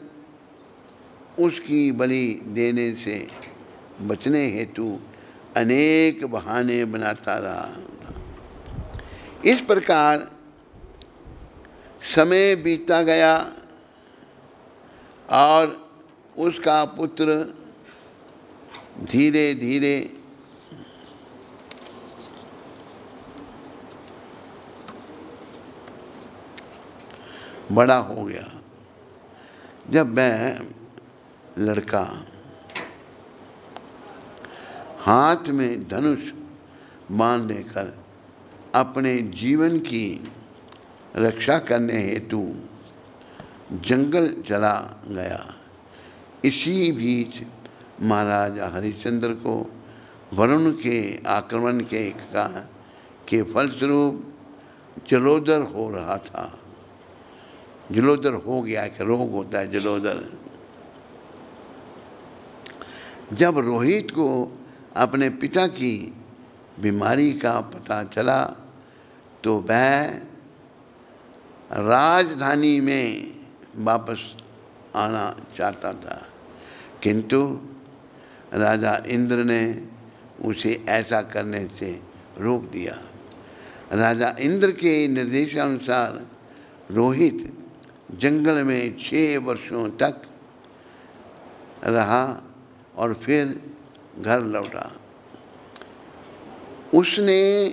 उसकी बलि देने से बचने हेतु अनेक बहाने बनाता रहा। इस प्रकार समय बीतता गया और उसका पुत्र धीरे धीरे बड़ा हो गया। जब मैं लड़का हाथ में धनुष बांध लेकर अपने जीवन की रक्षा करने हेतु जंगल चला गया, इसी बीच महाराजा हरिश्चंद्र को वरुण के आक्रमण के फलस्वरूप जलोदर हो रहा था। जलोदर हो गया, एक रोग होता है जलोदर। जब रोहित को अपने पिता की बीमारी का पता चला तो वह राजधानी में वापस आना चाहता था, किंतु राजा इंद्र ने उसे ऐसा करने से रोक दिया। राजा इंद्र के निर्देशानुसार रोहित जंगल में 6 वर्षों तक रहा और फिर घर लौटा। उसने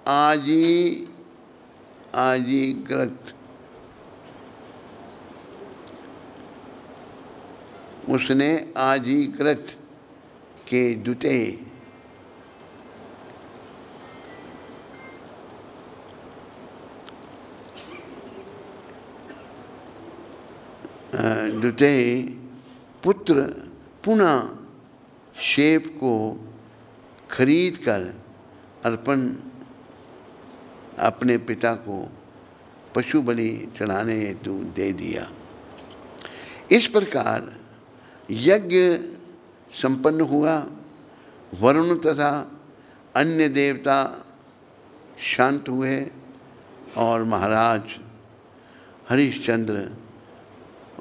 आजीकृत के दूते पुत्र पुनः शेप को खरीद कर अर्पण अपने पिता को पशु बलि चढ़ाने हेतु दे दिया। इस प्रकार यज्ञ संपन्न हुआ। वरुण तथा अन्य देवता शांत हुए और महाराज हरिश्चंद्र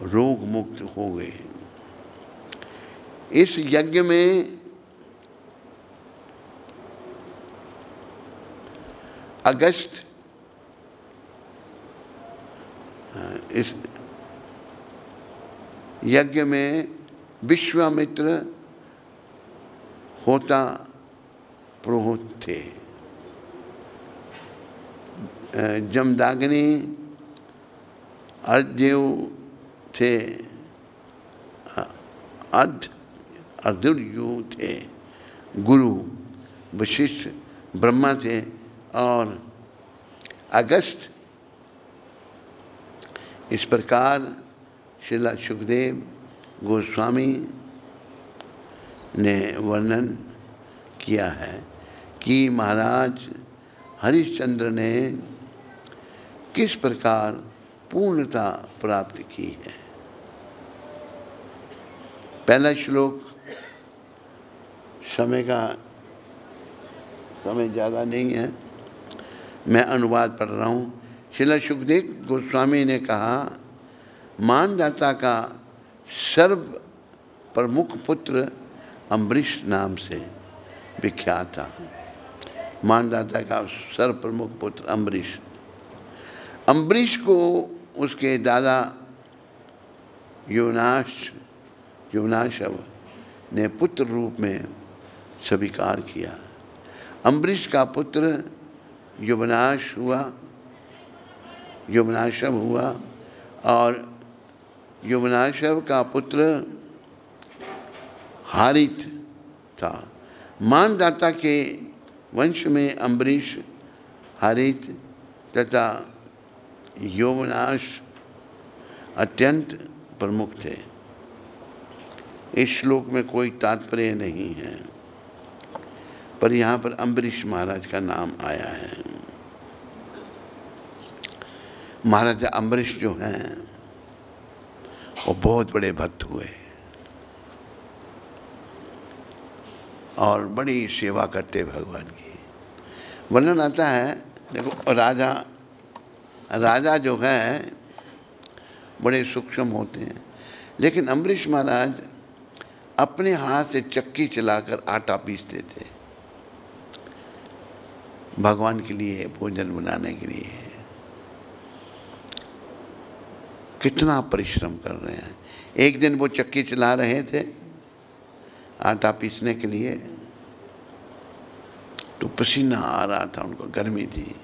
रोग मुक्त हो गए। इस यज्ञ में इस यज्ञ में विश्वामित्र होता पुरोहित थे। जमदाग्नि अर्देव थे, अर्जुयु थे, गुरु वशिष्ठ ब्रह्मा थे और अगस्त। इस प्रकार श्रील सुखदेव गोस्वामी ने वर्णन किया है कि महाराज हरिश्चंद्र ने किस प्रकार पूर्णता प्राप्त की है। पहला श्लोक, समय ज़्यादा नहीं है, मैं अनुवाद पढ़ रहा हूँ। श्रील सुखदेव गोस्वामी ने कहा, मानदाता का सर्व प्रमुख पुत्र अम्बरीश नाम से विख्यात था। मानदाता का सर्व प्रमुख पुत्र अम्बरीश। अम्बरीश को उसके दादा युवनाशव ने पुत्र रूप में स्वीकार किया। अम्बरीश का पुत्र युवनाशव हुआ और युवनाशव का पुत्र हारित था। मानदाता के वंश में अम्बरीश, हारित तथा युवनाश अत्यंत प्रमुख थे। इस श्लोक में कोई तात्पर्य नहीं है, पर यहाँ पर अम्बरीश महाराज का नाम आया है। महाराजा अम्बरीश जो हैं वो बहुत बड़े भक्त हुए और बड़ी सेवा करते भगवान की। वर्णन आता है, देखो राजा जो है बड़े सूक्ष्म होते हैं, लेकिन अम्बरीश महाराज अपने हाथ से चक्की चलाकर आटा पीसते थे भगवान के लिए, भोजन बनाने के लिए। कितना परिश्रम कर रहे हैं। एक दिन वो चक्की चला रहे थे आटा पीसने के लिए, तो पसीना आ रहा था उनको, गर्मी थी।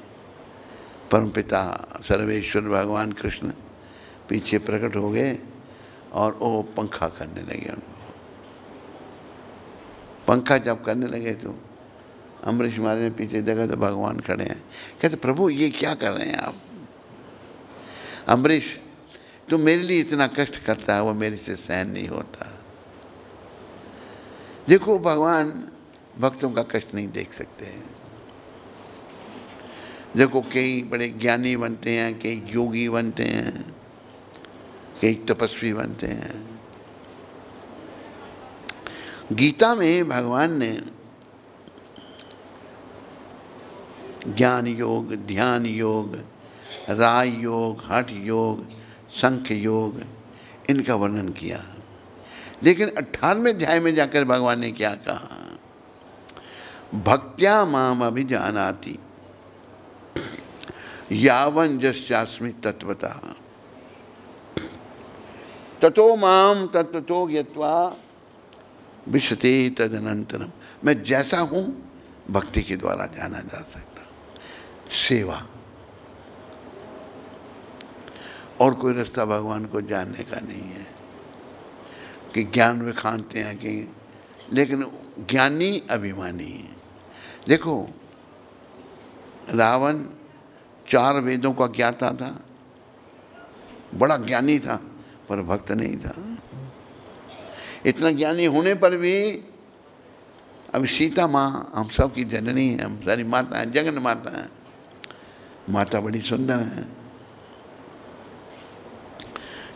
परमपिता सर्वेश्वर भगवान कृष्ण पीछे प्रकट हो गए और वो पंखा करने लगे उनको। पंखा जब करने लगे तो अम्बरीश महाराज ने पीछे देखा तो भगवान खड़े हैं। कहते प्रभु ये क्या कर रहे हैं आप? अम्बरीश तो मेरे लिए इतना कष्ट करता है, वो मेरे से सहन नहीं होता। देखो भगवान भक्तों का कष्ट नहीं देख सकते हैं। देखो कई बड़े ज्ञानी बनते हैं, कई योगी बनते हैं, कई तपस्वी बनते हैं। गीता में भगवान ने ज्ञान योग, ध्यान योग, राय योग, हठ योग, संख्य योग, इनका वर्णन किया। लेकिन 18वें अध्याय में जाकर भगवान ने क्या कहा? भक्त्या माम अभिजानाति यावन् यस्यास्मि तत्वतः ततो माम तत्वतो ज्ञत्वा विशते तदनंतरम। मैं जैसा हूँ भक्ति के द्वारा जाना जा सकता। सेवा और कोई रास्ता भगवान को जानने का नहीं है कि ज्ञान में खानते हैं कि, लेकिन ज्ञानी अभिमानी है। देखो रावण 4 वेदों का ज्ञाता था, बड़ा ज्ञानी था, पर भक्त नहीं था। इतना ज्ञानी होने पर भी अब सीता माँ हम सब की जननी है, हम सारी माता है, जगन माता है। माता बड़ी सुंदर है।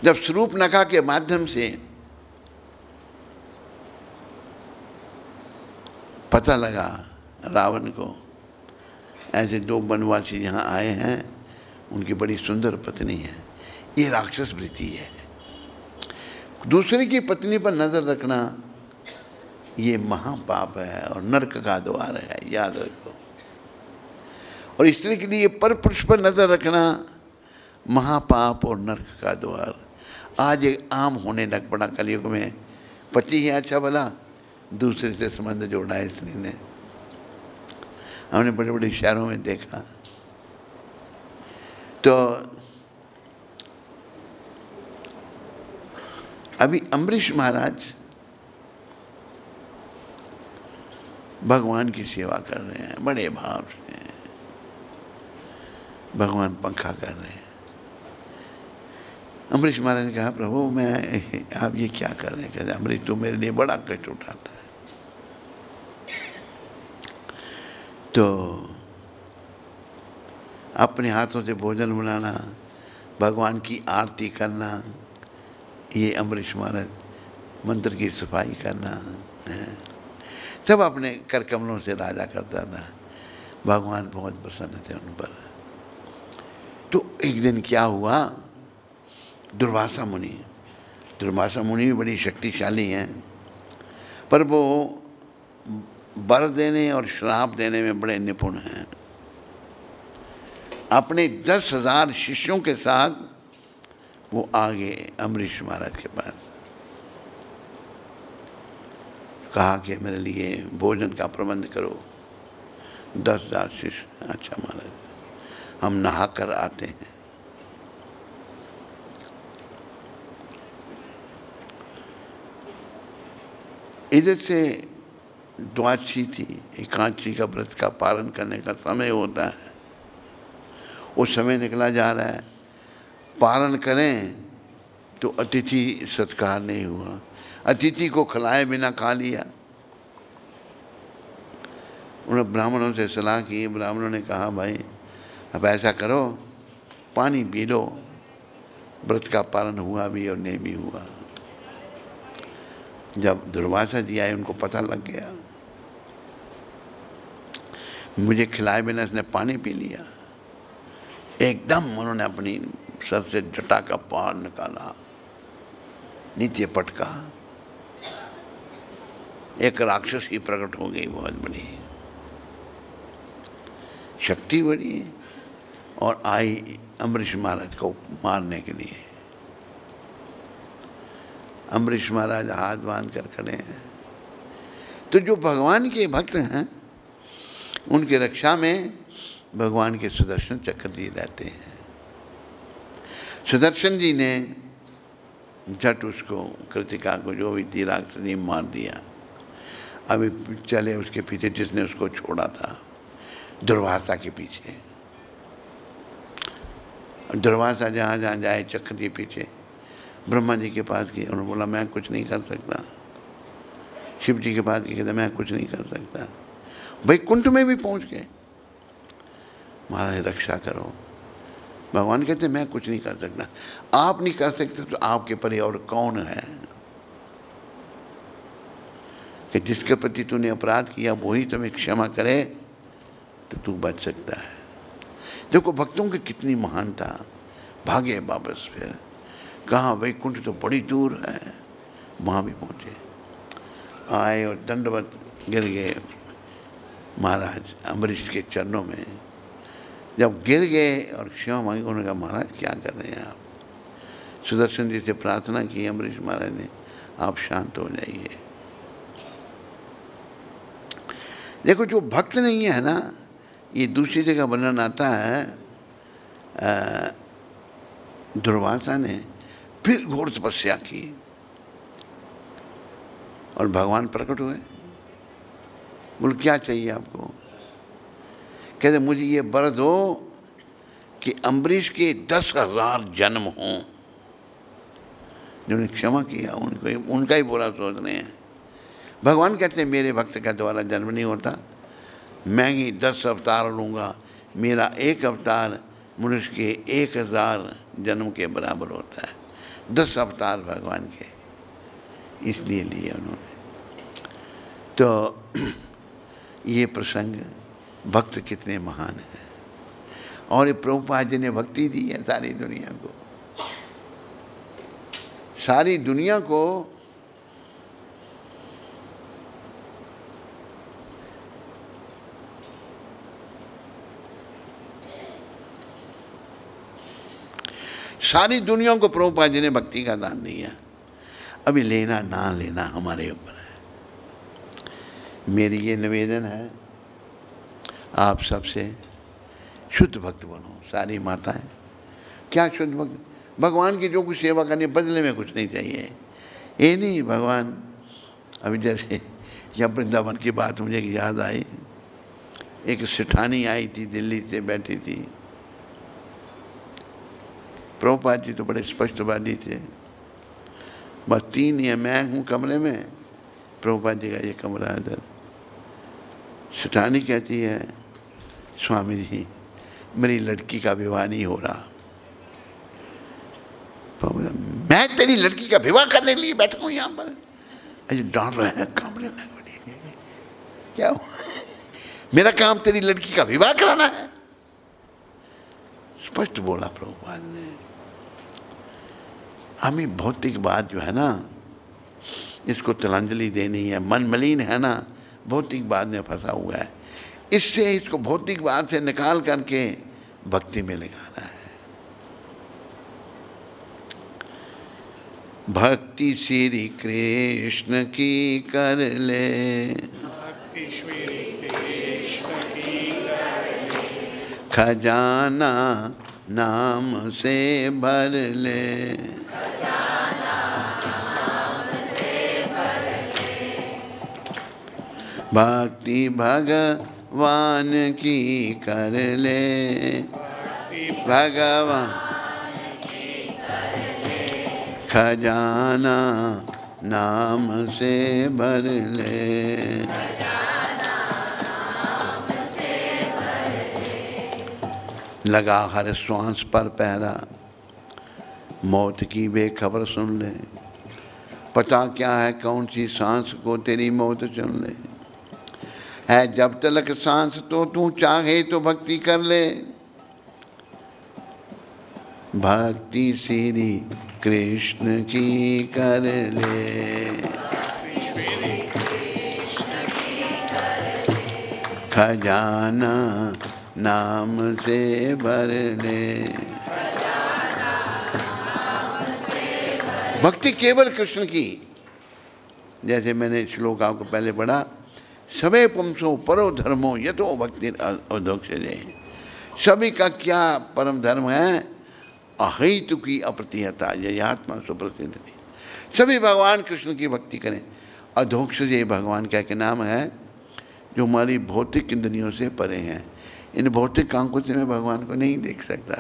जब शूर्पणखा के माध्यम से पता लगा रावण को ऐसे 2 वनवासी यहाँ आए हैं, उनकी बड़ी सुंदर पत्नी है, ये राक्षस वृत्ति है। दूसरे की पत्नी पर नजर रखना ये महापाप है और नरक का द्वार है, याद रखो। और स्त्री के लिए पर पुरुष पर नजर रखना महापाप और नरक का द्वार। आज एक आम होने लग पड़ा कलयुग में। पति है अच्छा भला, दूसरे से संबंध जोड़ा है स्त्री ने। हमने बड़े बड़े शहरों में देखा। तो अभी अम्बरीश महाराज भगवान की सेवा कर रहे हैं बड़े भाव से। भगवान पंखा कर रहे हैं। अम्बरीश महाराज ने कहा प्रभु मैं आप ये क्या कर रहे हैं? कहते अम्बरीश तू मेरे लिए बड़ा कष्ट उठाता है। तो अपने हाथों से भोजन बनाना, भगवान की आरती करना, ये अम्बरीश महाराज मंत्र की सफाई करना सब अपने कर कमलों से राजा करता था। भगवान बहुत प्रसन्न थे उन पर। तो एक दिन क्या हुआ, दुर्वासा मुनि भी बड़ी शक्तिशाली हैं, पर वो वर देने और श्राप देने में बड़े निपुण हैं। अपने 10,000 शिष्यों के साथ वो आगे अम्बरीश महाराज के पास कहा कि मेरे लिए भोजन का प्रबंध करो। 10,000 शिष्य, अच्छा महाराज हम नहा कर आते हैं। इधर से द्वादशी थी, एकादशी का व्रत का पालन करने का समय होता है। वो समय निकला जा रहा है। पालन करें तो अतिथि सत्कार नहीं हुआ, अतिथि को खिलाए बिना खा लिया। उन्होंने ब्राह्मणों से सलाह की, ब्राह्मणों ने कहा भाई अब ऐसा करो, पानी पी लो। व्रत का पालन हुआ भी और नहीं भी हुआ। जब दुर्वासा जी आए उनको पता लग गया, मुझे खिलाए बिना इसने पानी पी लिया। एकदम उन्होंने अपनी सर से जटा का पार निकाला, नीचे पटका, एक राक्षस ही प्रकट हो गई, बहुत बड़ी शक्ति बड़ी, और आई अम्बरीश महाराज को मारने के लिए। अम्बरीश महाराज हाथ बांध कर खड़े हैं। तो जो भगवान के भक्त हैं उनकी रक्षा में भगवान के सुदर्शन चक्र जी रहते हैं। सुदर्शन जी ने झट उसको, कृतिका को जो भी थी राक्षसी, मार दिया। अभी चले उसके पीछे जिसने उसको छोड़ा था, दुर्वासा के पीछे। दुर्वासा जहाँ जहाँ जाए चक्र के पीछे, ब्रह्मा जी के पास गए, उन्होंने बोला मैं कुछ नहीं कर सकता। शिव जी के पास गए, कहते मैं कुछ नहीं कर सकता। वैकुंठ में भी पहुँच गए, महाराज रक्षा करो। भगवान कहते मैं कुछ नहीं कर सकता। आप नहीं कर सकते तो आपके परे और कौन है कि जिसके प्रति तूने अपराध किया वही तुम्हें क्षमा करे तो तू बच सकता है। देखो भक्तों की कितनी महानता। भागे वापस, फिर कहाँ, वैकुंठ तो बड़ी दूर है, वहाँ भी पहुँचे। आए और दंडवत गिर गए महाराज अम्बरीश के चरणों में। जब गिर गए और क्षमा मांगी, उन्होंने कहा महाराज क्या कर रहे हैं आप। सुदर्शन जी से प्रार्थना की अम्बरीश महाराज ने, आप शांत हो जाइए। देखो जो भक्त नहीं है ना, ये दूसरी जगह वर्णन आता है, दुर्वासा ने फिर घोर तपस्या की और भगवान प्रकट हुए। बोल क्या चाहिए आपको। कहते मुझे ये वर दो कि अम्बरीश के 10,000 जन्म हों। जिन्होंने क्षमा किया उनको, उनका ही बुरा सोच रहे हैं। भगवान कहते हैं मेरे भक्त का दोबारा जन्म नहीं होता, मैं ही 10 अवतार लूँगा। मेरा एक अवतार मनुष्य के 1,000 जन्म के बराबर होता है। 10 अवतार भगवान के इसलिए लिए उन्होंने। तो ये प्रसंग, भक्त कितने महान हैं। और ये प्रभुपाद जी ने भक्ति दी है सारी दुनिया को। सारी दुनिया को प्रभुपाद जी ने भक्ति का दान दिया। अभी लेना ना लेना हमारे ऊपर है। मेरी ये निवेदन है, आप सबसे शुद्ध भक्त बनो। सारी माताएं क्या शुद्ध भक्त, भगवान की जो कुछ सेवा करनी, बदले में कुछ नहीं चाहिए। ये नहीं भगवान, अभी जैसे या वृंदावन की बात मुझे याद आई। एक सेठानी आई थी, दिल्ली से बैठी थी। प्रभुपाद जी तो बड़े स्पष्टवादी थे। बस 3 या मैं हूँ कमरे में, प्रभुपाद जी का ये कमरा इधर। सेठानी कहती है स्वामी जी मेरी लड़की का विवाह नहीं हो रहा। मैं तेरी लड़की का विवाह करने के लिए बैठा हूँ यहाँ पर। अरे डांट रहे हैं, कमरे में बड़ी क्या मेरा काम तेरी लड़की का विवाह कराना है। स्पष्ट बोला प्रभुपाद ने। हमें भौतिक बात जो है ना, इसको तिलांजलि देनी है। मन मलिन है ना, भौतिक बात में फंसा हुआ है। इससे इसको भौतिक बात से निकाल करके भक्ति में लगाना है। भक्ति श्री कृष्ण की कर ले, खजाना नाम से भर ले। भक्ति भगवान की कर ले, भगवान खजाना नाम से भर ले। लगा हर श्वास पर पहरा, मौत की बेखबर सुन ले। पता क्या है कौन सी सांस को तेरी मौत चुन ले। है जब तलक सांस तो तू चाहे तो भक्ति कर ले। भक्ति श्री कृष्ण की कर ले। खजाना नाम से भर ले। भक्ति केवल कृष्ण की। जैसे मैंने श्लोक आपको पहले पढ़ा, सबे पुंसो परो धर्मो यतो भक्ति अधोक्षजे। सभी का क्या परम धर्म है? अहितु की अप्रतिहता यहात्मा सुप्रसिद्ध थी। सभी भगवान कृष्ण की भक्ति करें। अधोक्षजे भगवान क्या के नाम है जो हमारी भौतिक इंद्रियों से परे हैं। इन भौतिक आंखों से मैं भगवान को नहीं देख सकता।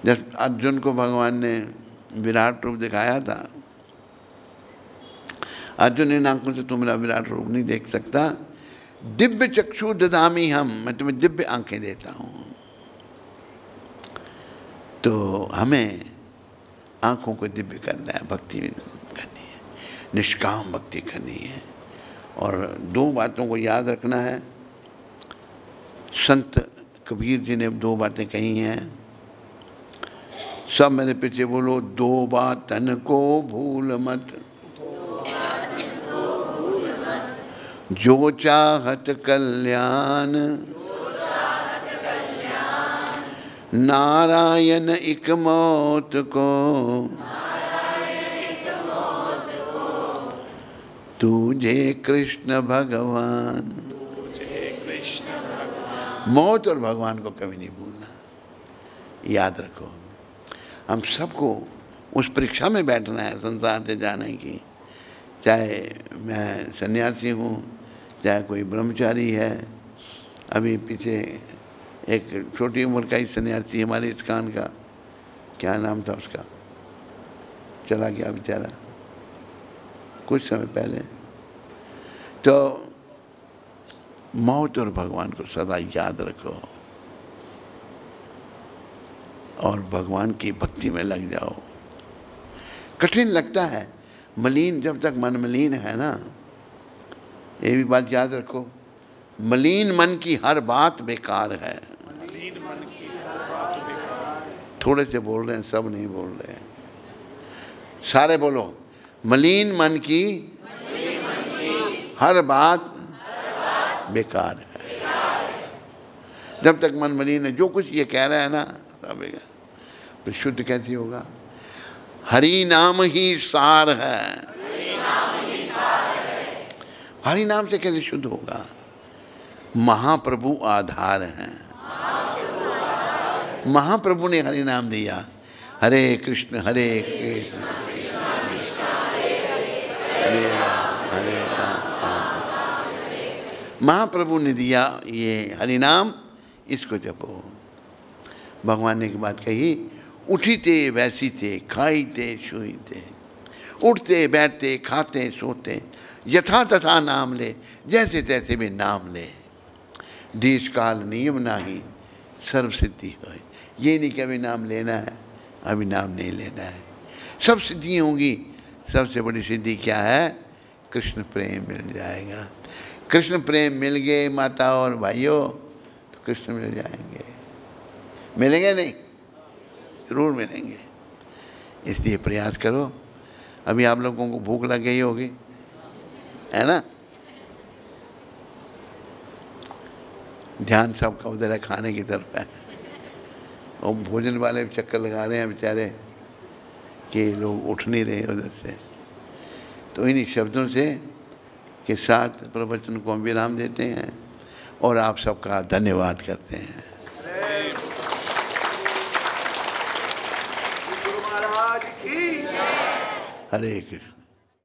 जब अर्जुन को भगवान ने विराट रूप दिखाया था, अर्जुन इन आंखों से तुम मेरा विराट रूप नहीं देख सकता। दिव्य चक्षु ददामी हम, मैं तुम्हें दिव्य आंखें देता हूँ। तो हमें आंखों को दिव्य करना है, भक्ति करनी है, निष्काम भक्ति करनी है। और दो बातों को याद रखना है। संत कबीर जी ने दो बातें कही हैं, सब मेरे पीछे बोलो। दो बातन को भूल मत, जो चाहत कल्याण, नारायण इक मौत को, तुझे कृष्ण भगवान। मौत और भगवान को कभी नहीं भूलना, याद रखो। हम सबको उस परीक्षा में बैठना है संसार से जाने की। चाहे मैं सन्यासी हूँ, चाहे कोई ब्रह्मचारी है। अभी पीछे एक छोटी उम्र का ही सन्यासी हमारे इस्कान का, क्या नाम था उसका, चला गया बेचारा कुछ समय पहले। तो मौत और भगवान को सदा याद रखो और भगवान की भक्ति में लग जाओ। कठिन लगता है, मलिन, जब तक मन मलिन है ना, ये भी बात याद रखो, मलिन मन की हर बात बेकार है। थोड़े से बोल रहे हैं, सब नहीं बोल रहे हैं, सारे बोलो। मलिन मन की हर बात बेकार है। जब तक मन मलिन है, जो कुछ ये कह रहा है ना, सब फिर शुद्ध कैसे होगा? हरि नाम ही सार है। हरि नाम से कैसे शुद्ध होगा? महाप्रभु आधार हैं। महाप्रभु ने हरि नाम दिया। हरे कृष्ण हरे कृष्ण हरे राम हरे राम। महाप्रभु ने दिया ये हरि नाम, इसको जपो। भगवान ने एक बात कही, उठी ते वैसी थे, खाई ते सोई थे। उठते बैठते खाते सोते, यथा तथा नाम ले, जैसे तैसे भी नाम ले। देश काल नियम नाही, सर्व सिद्धि हो। ये नहीं कि अभी नाम लेना है, अभी नाम नहीं लेना है। सब सिद्धियाँ होंगी। सबसे बड़ी सिद्धि क्या है? कृष्ण प्रेम मिल जाएगा। कृष्ण प्रेम मिल गए माता और भाइयों, तो कृष्ण मिल जाएंगे। मिलेंगे नहीं? जरूर मिलेंगे। इसलिए प्रयास करो। अभी आप लोगों को भूख लग गई होगी, है ना? ध्यान सबका उधर है, खाने की तरफ है। और भोजन वाले चक्कर लगा रहे हैं बेचारे कि लोग उठ नहीं रहे उधर से। तो इन्हीं शब्दों से के साथ प्रवचन को हम विराम देते हैं और आप सबका धन्यवाद करते हैं। हरे कृष्ण।